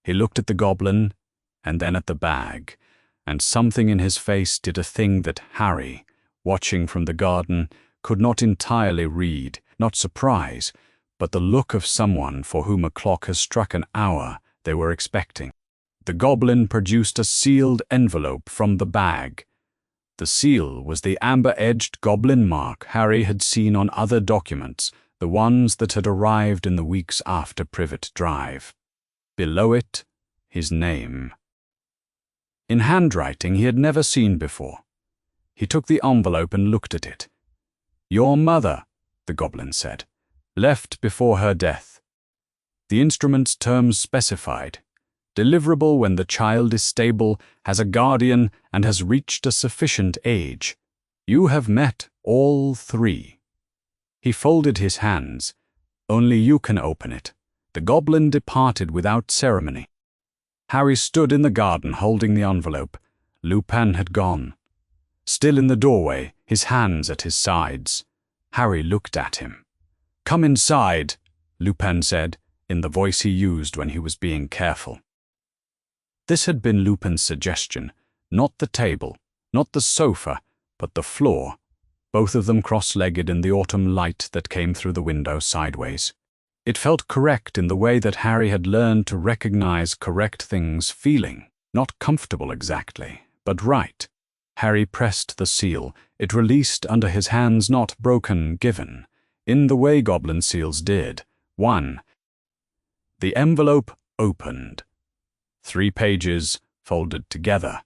He looked at the Goblin, and then at the bag, and something in his face did a thing that Harry, watching from the garden, could not entirely read, not surprise, but the look of someone for whom a clock has struck an hour they were expecting. The Goblin produced a sealed envelope from the bag. The seal was the amber-edged goblin mark Harry had seen on other documents, the ones that had arrived in the weeks after Privet Drive. Below it, his name. In handwriting he had never seen before. He took the envelope and looked at it. "Your mother," the goblin said, "left before her death. The instrument's terms specified. Deliverable when the child is stable, has a guardian, and has reached a sufficient age. You have met all three." He folded his hands. "Only you can open it." The goblin departed without ceremony. Harry stood in the garden holding the envelope. Lupin had gone. Still in the doorway, his hands at his sides. Harry looked at him. "Come inside," Lupin said, in the voice he used when he was being careful. This had been Lupin's suggestion. Not the table, not the sofa, but the floor, both of them cross-legged in the autumn light that came through the window sideways. It felt correct in the way that Harry had learned to recognize correct things feeling, not comfortable exactly, but right. Harry pressed the seal. It released under his hands, not broken, given, in the way goblin seals did. 1. The envelope opened. 3 pages folded together.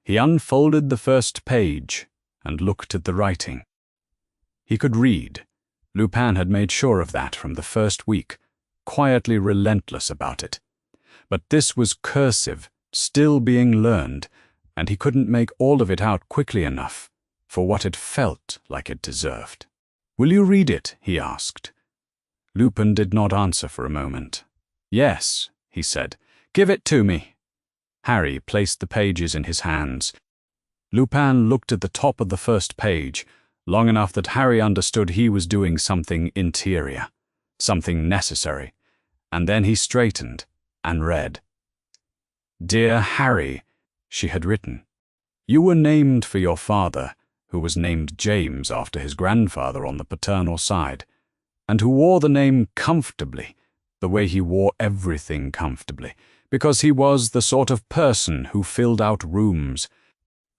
He unfolded the first page and looked at the writing. He could read. Lupin had made sure of that from the first week, quietly relentless about it. But this was cursive, still being learned, and he couldn't make all of it out quickly enough for what it felt like it deserved. "Will you read it?" he asked. Lupin did not answer for a moment. "Yes," he said. "Give it to me." Harry placed the pages in his hands. Lupin looked at the top of the first page, long enough that Harry understood he was doing something interior, something necessary, and then he straightened and read. "Dear Harry," she had written, "you were named for your father, who was named James after his grandfather on the paternal side, and who wore the name comfortably, the way he wore everything comfortably, because he was the sort of person who filled out rooms.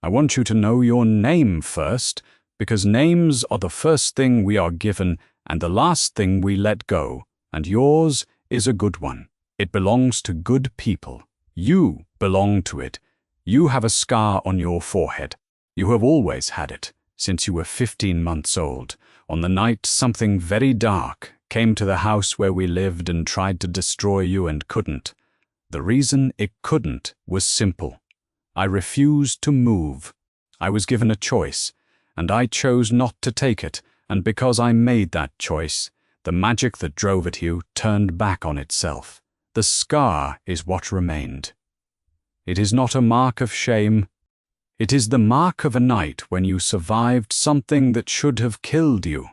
I want you to know your name first, because names are the first thing we are given and the last thing we let go, and yours is a good one. It belongs to good people. You belong to it. You have a scar on your forehead. You have always had it, since you were 15 months old, on the night something very dark came to the house where we lived and tried to destroy you and couldn't. The reason it couldn't was simple. I refused to move. I was given a choice, and I chose not to take it, and because I made that choice, the magic that drove at you turned back on itself. The scar is what remained. It is not a mark of shame. It is the mark of a night when you survived something that should have killed you,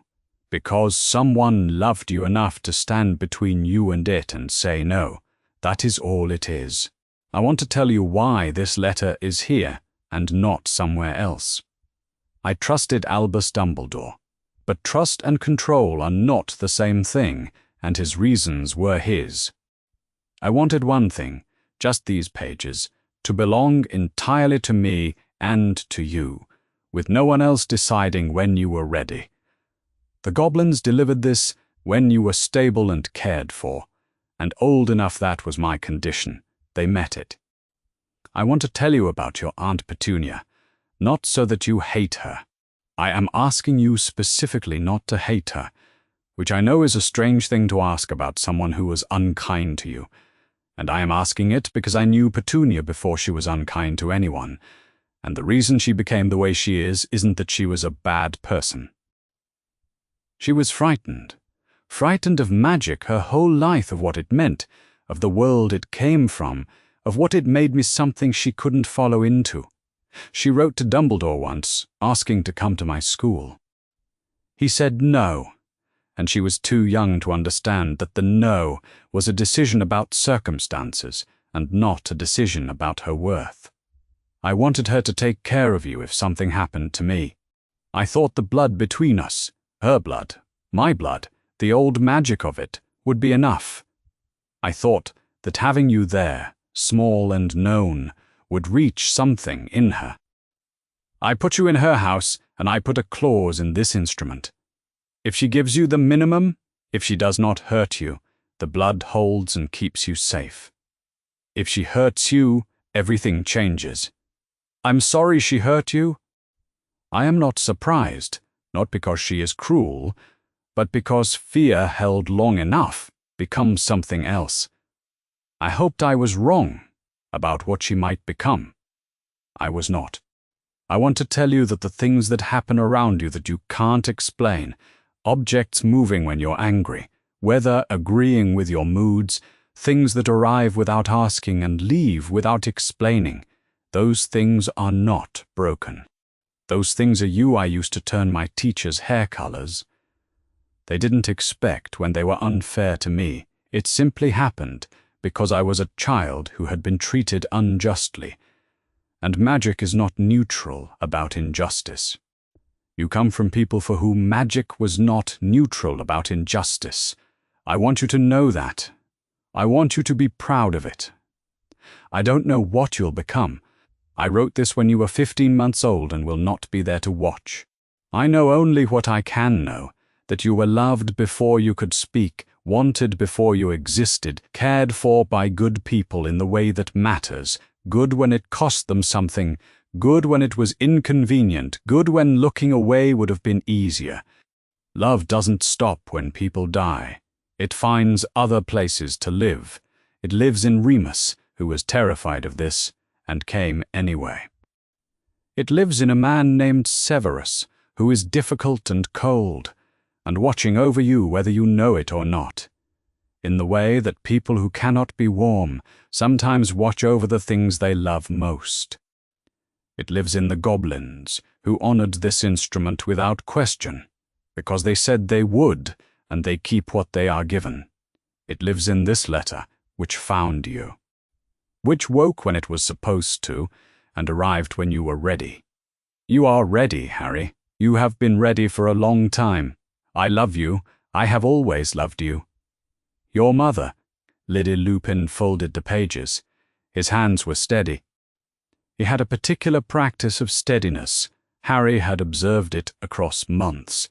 because someone loved you enough to stand between you and it and say no. That is all it is. I want to tell you why this letter is here and not somewhere else. I trusted Albus Dumbledore, but trust and control are not the same thing, and his reasons were his. I wanted one thing, just these pages, to belong entirely to me and to you, with no one else deciding when you were ready. The goblins delivered this when you were stable and cared for, and old enough. That was my condition. They met it. I want to tell you about your Aunt Petunia, not so that you hate her. I am asking you specifically not to hate her, which I know is a strange thing to ask about someone who was unkind to you, and I am asking it because I knew Petunia before she was unkind to anyone, and the reason she became the way she is isn't that she was a bad person. She was frightened of magic her whole life, of what it meant, of the world it came from, of what it made me something she couldn't follow into. She wrote to Dumbledore once, asking to come to my school. He said no, and she was too young to understand that the no was a decision about circumstances and not a decision about her worth. I wanted her to take care of you if something happened to me. I thought the blood between us, her blood, my blood, the old magic of it, would be enough. I thought that having you there, small and known, would reach something in her. I put you in her house, and I put a clause in this instrument. If she gives you the minimum, if she does not hurt you, the blood holds and keeps you safe. If she hurts you, everything changes. I'm sorry she hurt you. I am not surprised, not because she is cruel, but because fear held long enough becomes something else. I hoped I was wrong about what she might become. I was not. I want to tell you that the things that happen around you that you can't explain, objects moving when you're angry, weather agreeing with your moods, things that arrive without asking and leave without explaining, those things are not broken. Those things are you. I used to turn my teacher's hair colors. They didn't expect when they were unfair to me. It simply happened because I was a child who had been treated unjustly. And magic is not neutral about injustice. You come from people for whom magic was not neutral about injustice. I want you to know that. I want you to be proud of it. I don't know what you'll become. I wrote this when you were 15 months old and will not be there to watch. I know only what I can know, that you were loved before you could speak, wanted before you existed, cared for by good people in the way that matters, good when it cost them something, good when it was inconvenient, good when looking away would have been easier. Love doesn't stop when people die. It finds other places to live. It lives in Remus, who was terrified of this, and came anyway. It lives in a man named Severus, who is difficult and cold, and watching over you whether you know it or not, in the way that people who cannot be warm sometimes watch over the things they love most. It lives in the Goblins, who honored this instrument without question, because they said they would, and they keep what they are given. It lives in this letter, which found you, which woke when it was supposed to, and arrived when you were ready. You are ready, Harry. You have been ready for a long time. I love you. I have always loved you. Your mother. Lady Lupin folded the pages. His hands were steady. He had a particular practice of steadiness. Harry had observed it across months.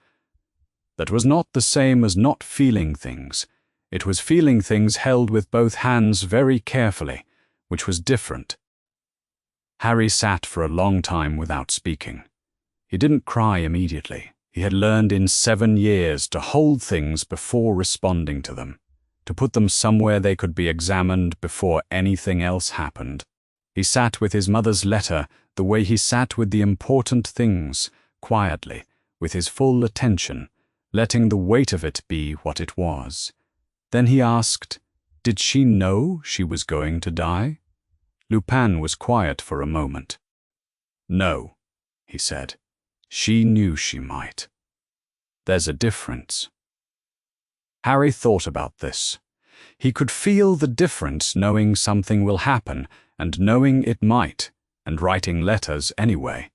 That was not the same as not feeling things. It was feeling things held with both hands very carefully, which was different. Harry sat for a long time without speaking. He didn't cry immediately. He had learned in 7 years to hold things before responding to them, to put them somewhere they could be examined before anything else happened. He sat with his mother's letter the way he sat with the important things, quietly, with his full attention, letting the weight of it be what it was. Then he asked, did she know she was going to die? Lupin was quiet for a moment. No, he said. She knew she might. There's a difference. Harry thought about this. He could feel the difference knowing something will happen and knowing it might, and writing letters anyway.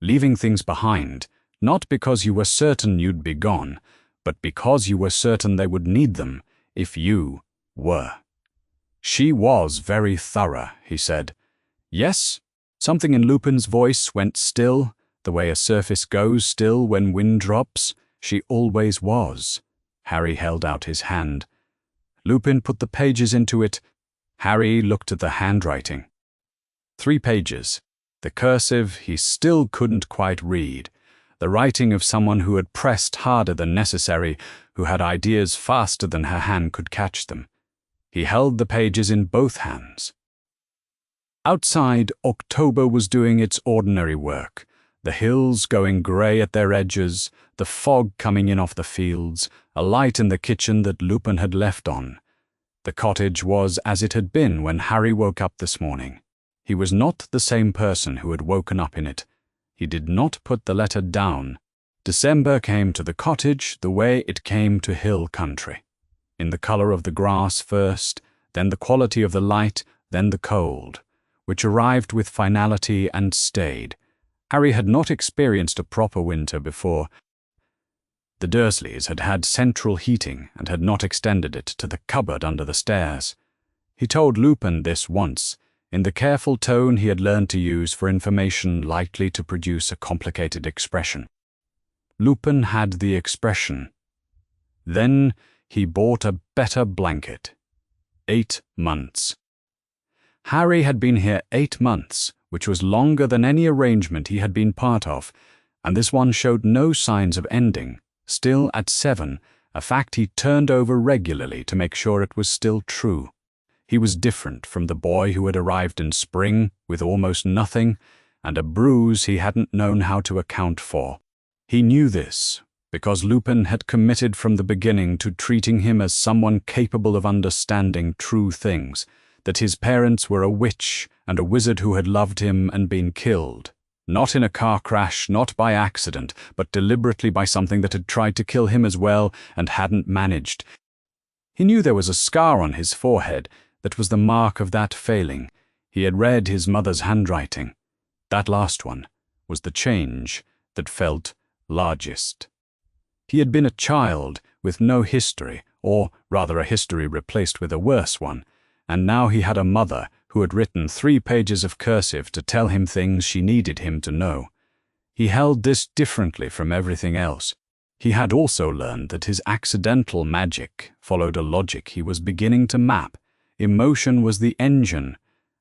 Leaving things behind, not because you were certain you'd be gone, but because you were certain they would need them if you were. She was very thorough, he said. Yes, something in Lupin's voice went still, the way a surface goes still when wind drops. She always was. Harry held out his hand. Lupin put the pages into it. Harry looked at the handwriting. 3 pages. The cursive he still couldn't quite read. The writing of someone who had pressed harder than necessary, who had ideas faster than her hand could catch them. He held the pages in both hands. Outside, October was doing its ordinary work, the hills going grey at their edges, the fog coming in off the fields, a light in the kitchen that Lupin had left on. The cottage was as it had been when Harry woke up this morning. He was not the same person who had woken up in it. He did not put the letter down. December came to the cottage the way it came to hill country. In the colour of the grass first, then the quality of the light, then the cold, which arrived with finality and stayed. Harry had not experienced a proper winter before. The Dursleys had had central heating and had not extended it to the cupboard under the stairs. He told Lupin this once. in the careful tone he had learned to use for information likely to produce a complicated expression. Lupin had the expression. Then he bought a better blanket. 8 months. Harry had been here 8 months, which was longer than any arrangement he had been part of, and this one showed no signs of ending. Still at 7, a fact he turned over regularly to make sure it was still true. He was different from the boy who had arrived in spring with almost nothing and a bruise he hadn't known how to account for. He knew this because Lupin had committed from the beginning to treating him as someone capable of understanding true things, that his parents were a witch and a wizard who had loved him and been killed. Not in a car crash, not by accident, but deliberately by something that had tried to kill him as well and hadn't managed. He knew there was a scar on his forehead that was the mark of that failing. He had read his mother's handwriting. That last one was the change that felt largest. He had been a child with no history, or rather a history replaced with a worse one, and now he had a mother who had written 3 pages of cursive to tell him things she needed him to know. He held this differently from everything else. He had also learned that his accidental magic followed a logic he was beginning to map. Emotion was the engine.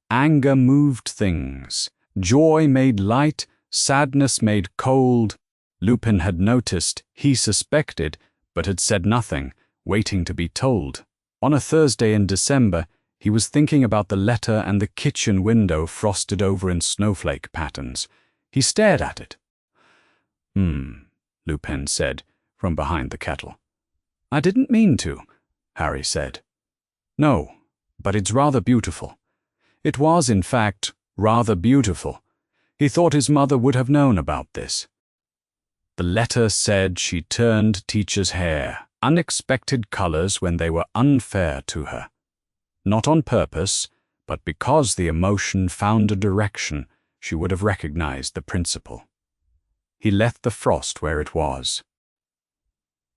Anger moved things. Joy made light, sadness made cold. Lupin had noticed, he suspected, but had said nothing, waiting to be told. On a Thursday in December, he was thinking about the letter and the kitchen window frosted over in snowflake patterns. He stared at it. Lupin said, from behind the kettle. I didn't mean to, Harry said. No, but it's rather beautiful. It was, in fact, rather beautiful. He thought his mother would have known about this. The letter said she turned teacher's hair, unexpected colors when they were unfair to her. Not on purpose, but because the emotion found a direction, she would have recognized the principle. He left the frost where it was.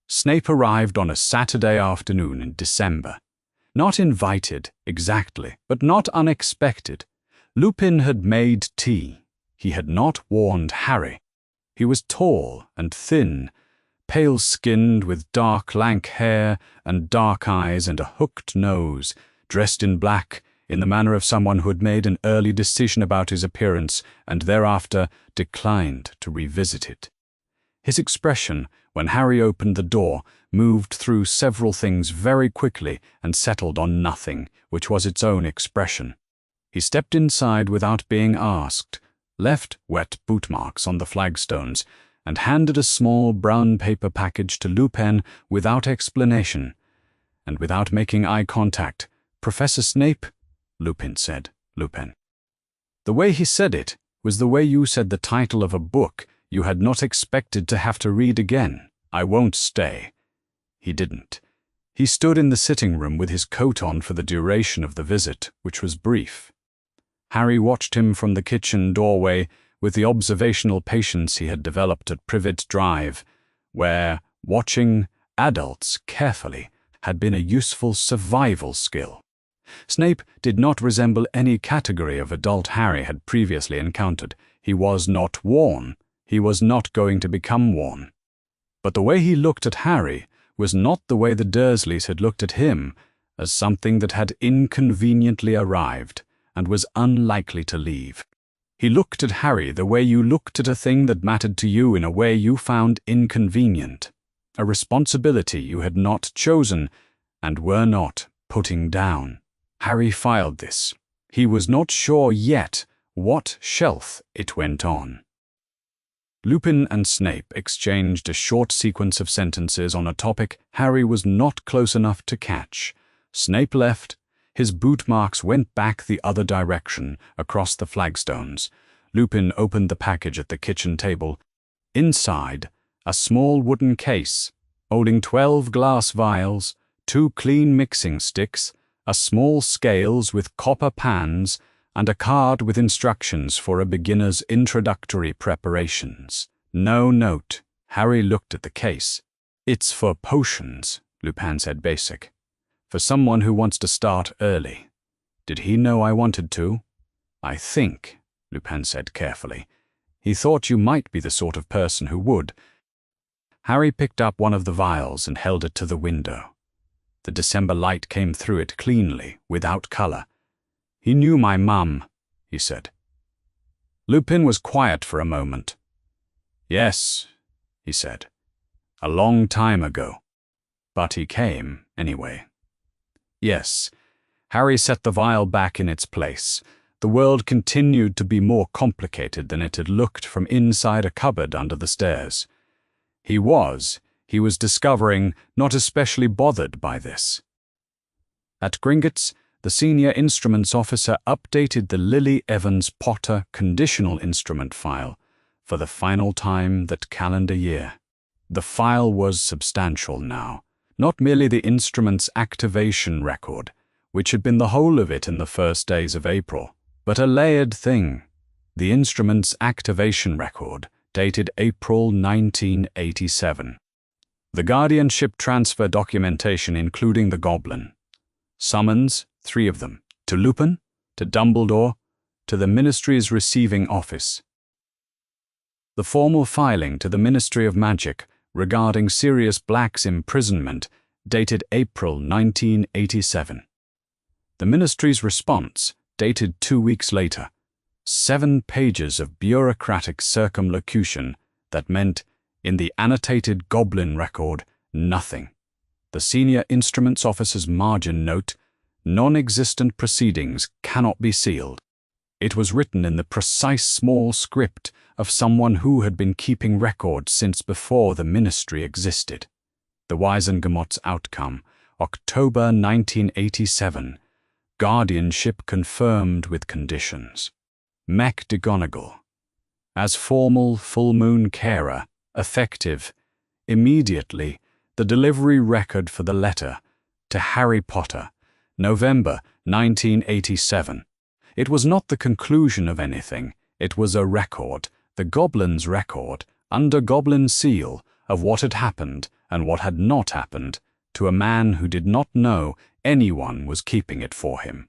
Snape arrived on a Saturday afternoon in December. Not invited, exactly, but not unexpected. Lupin had made tea. He had not warned Harry. He was tall and thin, pale-skinned with dark, lank hair and dark eyes and a hooked nose, dressed in black, in the manner of someone who had made an early decision about his appearance and thereafter declined to revisit it. His expression, when Harry opened the door, moved through several things very quickly and settled on nothing, which was its own expression. He stepped inside without being asked, left wet boot marks on the flagstones, and handed a small brown paper package to Lupin without explanation. And without making eye contact, Professor Snape, Lupin said, Lupin. The way he said it was the way you said the title of a book you had not expected to have to read again. I won't stay. He didn't. He stood in the sitting room with his coat on for the duration of the visit, which was brief. Harry watched him from the kitchen doorway with the observational patience he had developed at Privet Drive, where watching adults carefully had been a useful survival skill. Snape did not resemble any category of adult Harry had previously encountered. He was not worn. He was not going to become worn. But the way he looked at Harry was not the way the Dursleys had looked at him, as something that had inconveniently arrived and was unlikely to leave. He looked at Harry the way you looked at a thing that mattered to you in a way you found inconvenient, a responsibility you had not chosen and were not putting down. Harry filed this. He was not sure yet what shelf it went on. Lupin and Snape exchanged a short sequence of sentences on a topic Harry was not close enough to catch. Snape left. His boot marks went back the other direction, across the flagstones. Lupin opened the package at the kitchen table. Inside, a small wooden case, holding 12 glass vials, 2 clean mixing sticks, a small scales with copper pans, and a card with instructions for a beginner's introductory preparations. No note. Harry looked at the case. It's for potions, Lupin said basic. For someone who wants to start early. Did he know I wanted to? "I think," Lupin said carefully, "he thought you might be the sort of person who would." Harry picked up one of the vials and held it to the window. The December light came through it cleanly, without color. "He knew my mum," he said. Lupin was quiet for a moment. "Yes," he said, "a long time ago. But he came, anyway." Yes. Harry set the vial back in its place. The world continued to be more complicated than it had looked from inside a cupboard under the stairs. He was discovering, not especially bothered by this. At Gringotts, the senior instruments officer updated the Lily Evans Potter conditional instrument file for the final time that calendar year. The file was substantial now, not merely the instrument's activation record, which had been the whole of it in the first days of April, but a layered thing, the instrument's activation record, dated April 1987. The guardianship transfer documentation including the Goblin. Summons, 3 of them, to Lupin, to Dumbledore, to the Ministry's receiving office. The formal filing to the Ministry of Magic regarding Sirius Black's imprisonment, dated April 1987. The Ministry's response, dated 2 weeks later. 7 pages of bureaucratic circumlocution that meant, in the annotated Goblin record, nothing. The senior instruments officer's margin note, "Non-existent proceedings cannot be sealed." It was written in the precise small script of someone who had been keeping records since before the ministry existed. The Weisengemot's outcome, October 1987. Guardianship confirmed with conditions. McGonagall. As formal full-moon carer, effective, immediately, the delivery record for the letter to Harry Potter, November 1987. It was not the conclusion of anything, it was a record, the Goblin's record, under Goblin seal, of what had happened and what had not happened, to a man who did not know anyone was keeping it for him.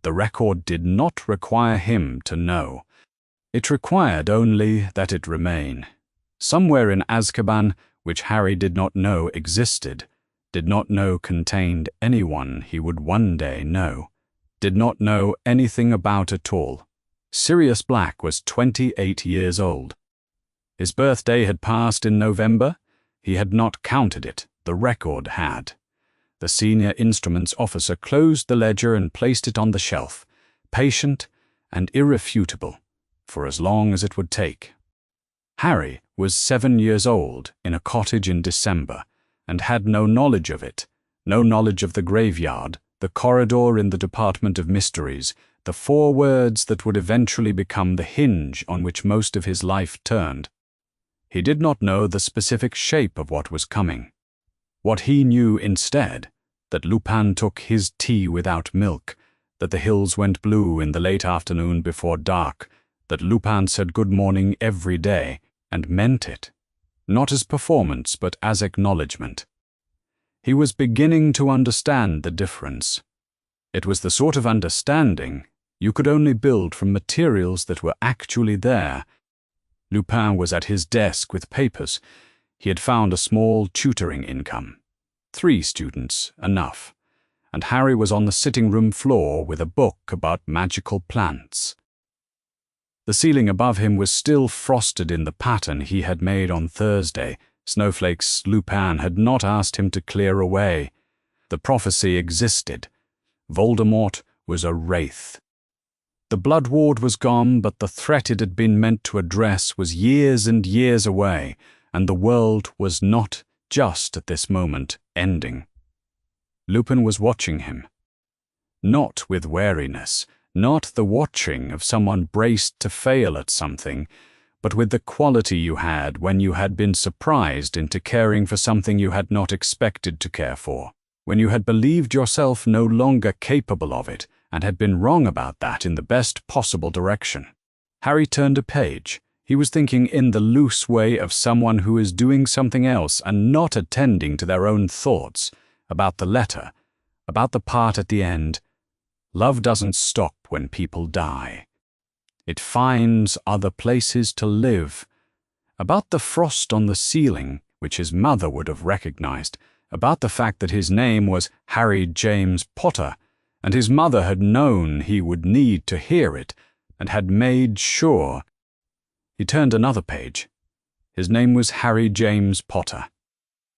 The record did not require him to know. It required only that it remain. Somewhere in Azkaban, which Harry did not know existed, did not know contained anyone he would one day know, did not know anything about at all. Sirius Black was 28 years old. His birthday had passed in November. He had not counted it, the record had. The senior instruments officer closed the ledger and placed it on the shelf, patient and irrefutable, for as long as it would take. Harry was 7 years old in a cottage in December, and had no knowledge of it, no knowledge of the graveyard, the corridor in the Department of Mysteries, the 4 words that would eventually become the hinge on which most of his life turned. He did not know the specific shape of what was coming. What he knew instead, that Lupin took his tea without milk, that the hills went blue in the late afternoon before dark, that Lupin said good morning every day, and meant it, not as performance but as acknowledgement. He was beginning to understand the difference. It was the sort of understanding you could only build from materials that were actually there. Lupin was at his desk with papers. He had found a small tutoring income. 3 students, enough. And Harry was on the sitting room floor with a book about magical plants. The ceiling above him was still frosted in the pattern he had made on Thursday, snowflakes Lupin had not asked him to clear away. The prophecy existed. Voldemort was a wraith. The Blood Ward was gone, but the threat it had been meant to address was years and years away, and the world was not just at this moment ending. Lupin was watching him. Not with wariness, not the watching of someone braced to fail at something, but with the quality you had when you had been surprised into caring for something you had not expected to care for, when you had believed yourself no longer capable of it, and had been wrong about that in the best possible direction. Harry turned a page. He was thinking in the loose way of someone who is doing something else and not attending to their own thoughts, about the letter, about the part at the end. Love doesn't stop when people die. It finds other places to live. About the frost on the ceiling, which his mother would have recognized, about the fact that his name was Harry James Potter, and his mother had known he would need to hear it, and had made sure. He turned another page. His name was Harry James Potter.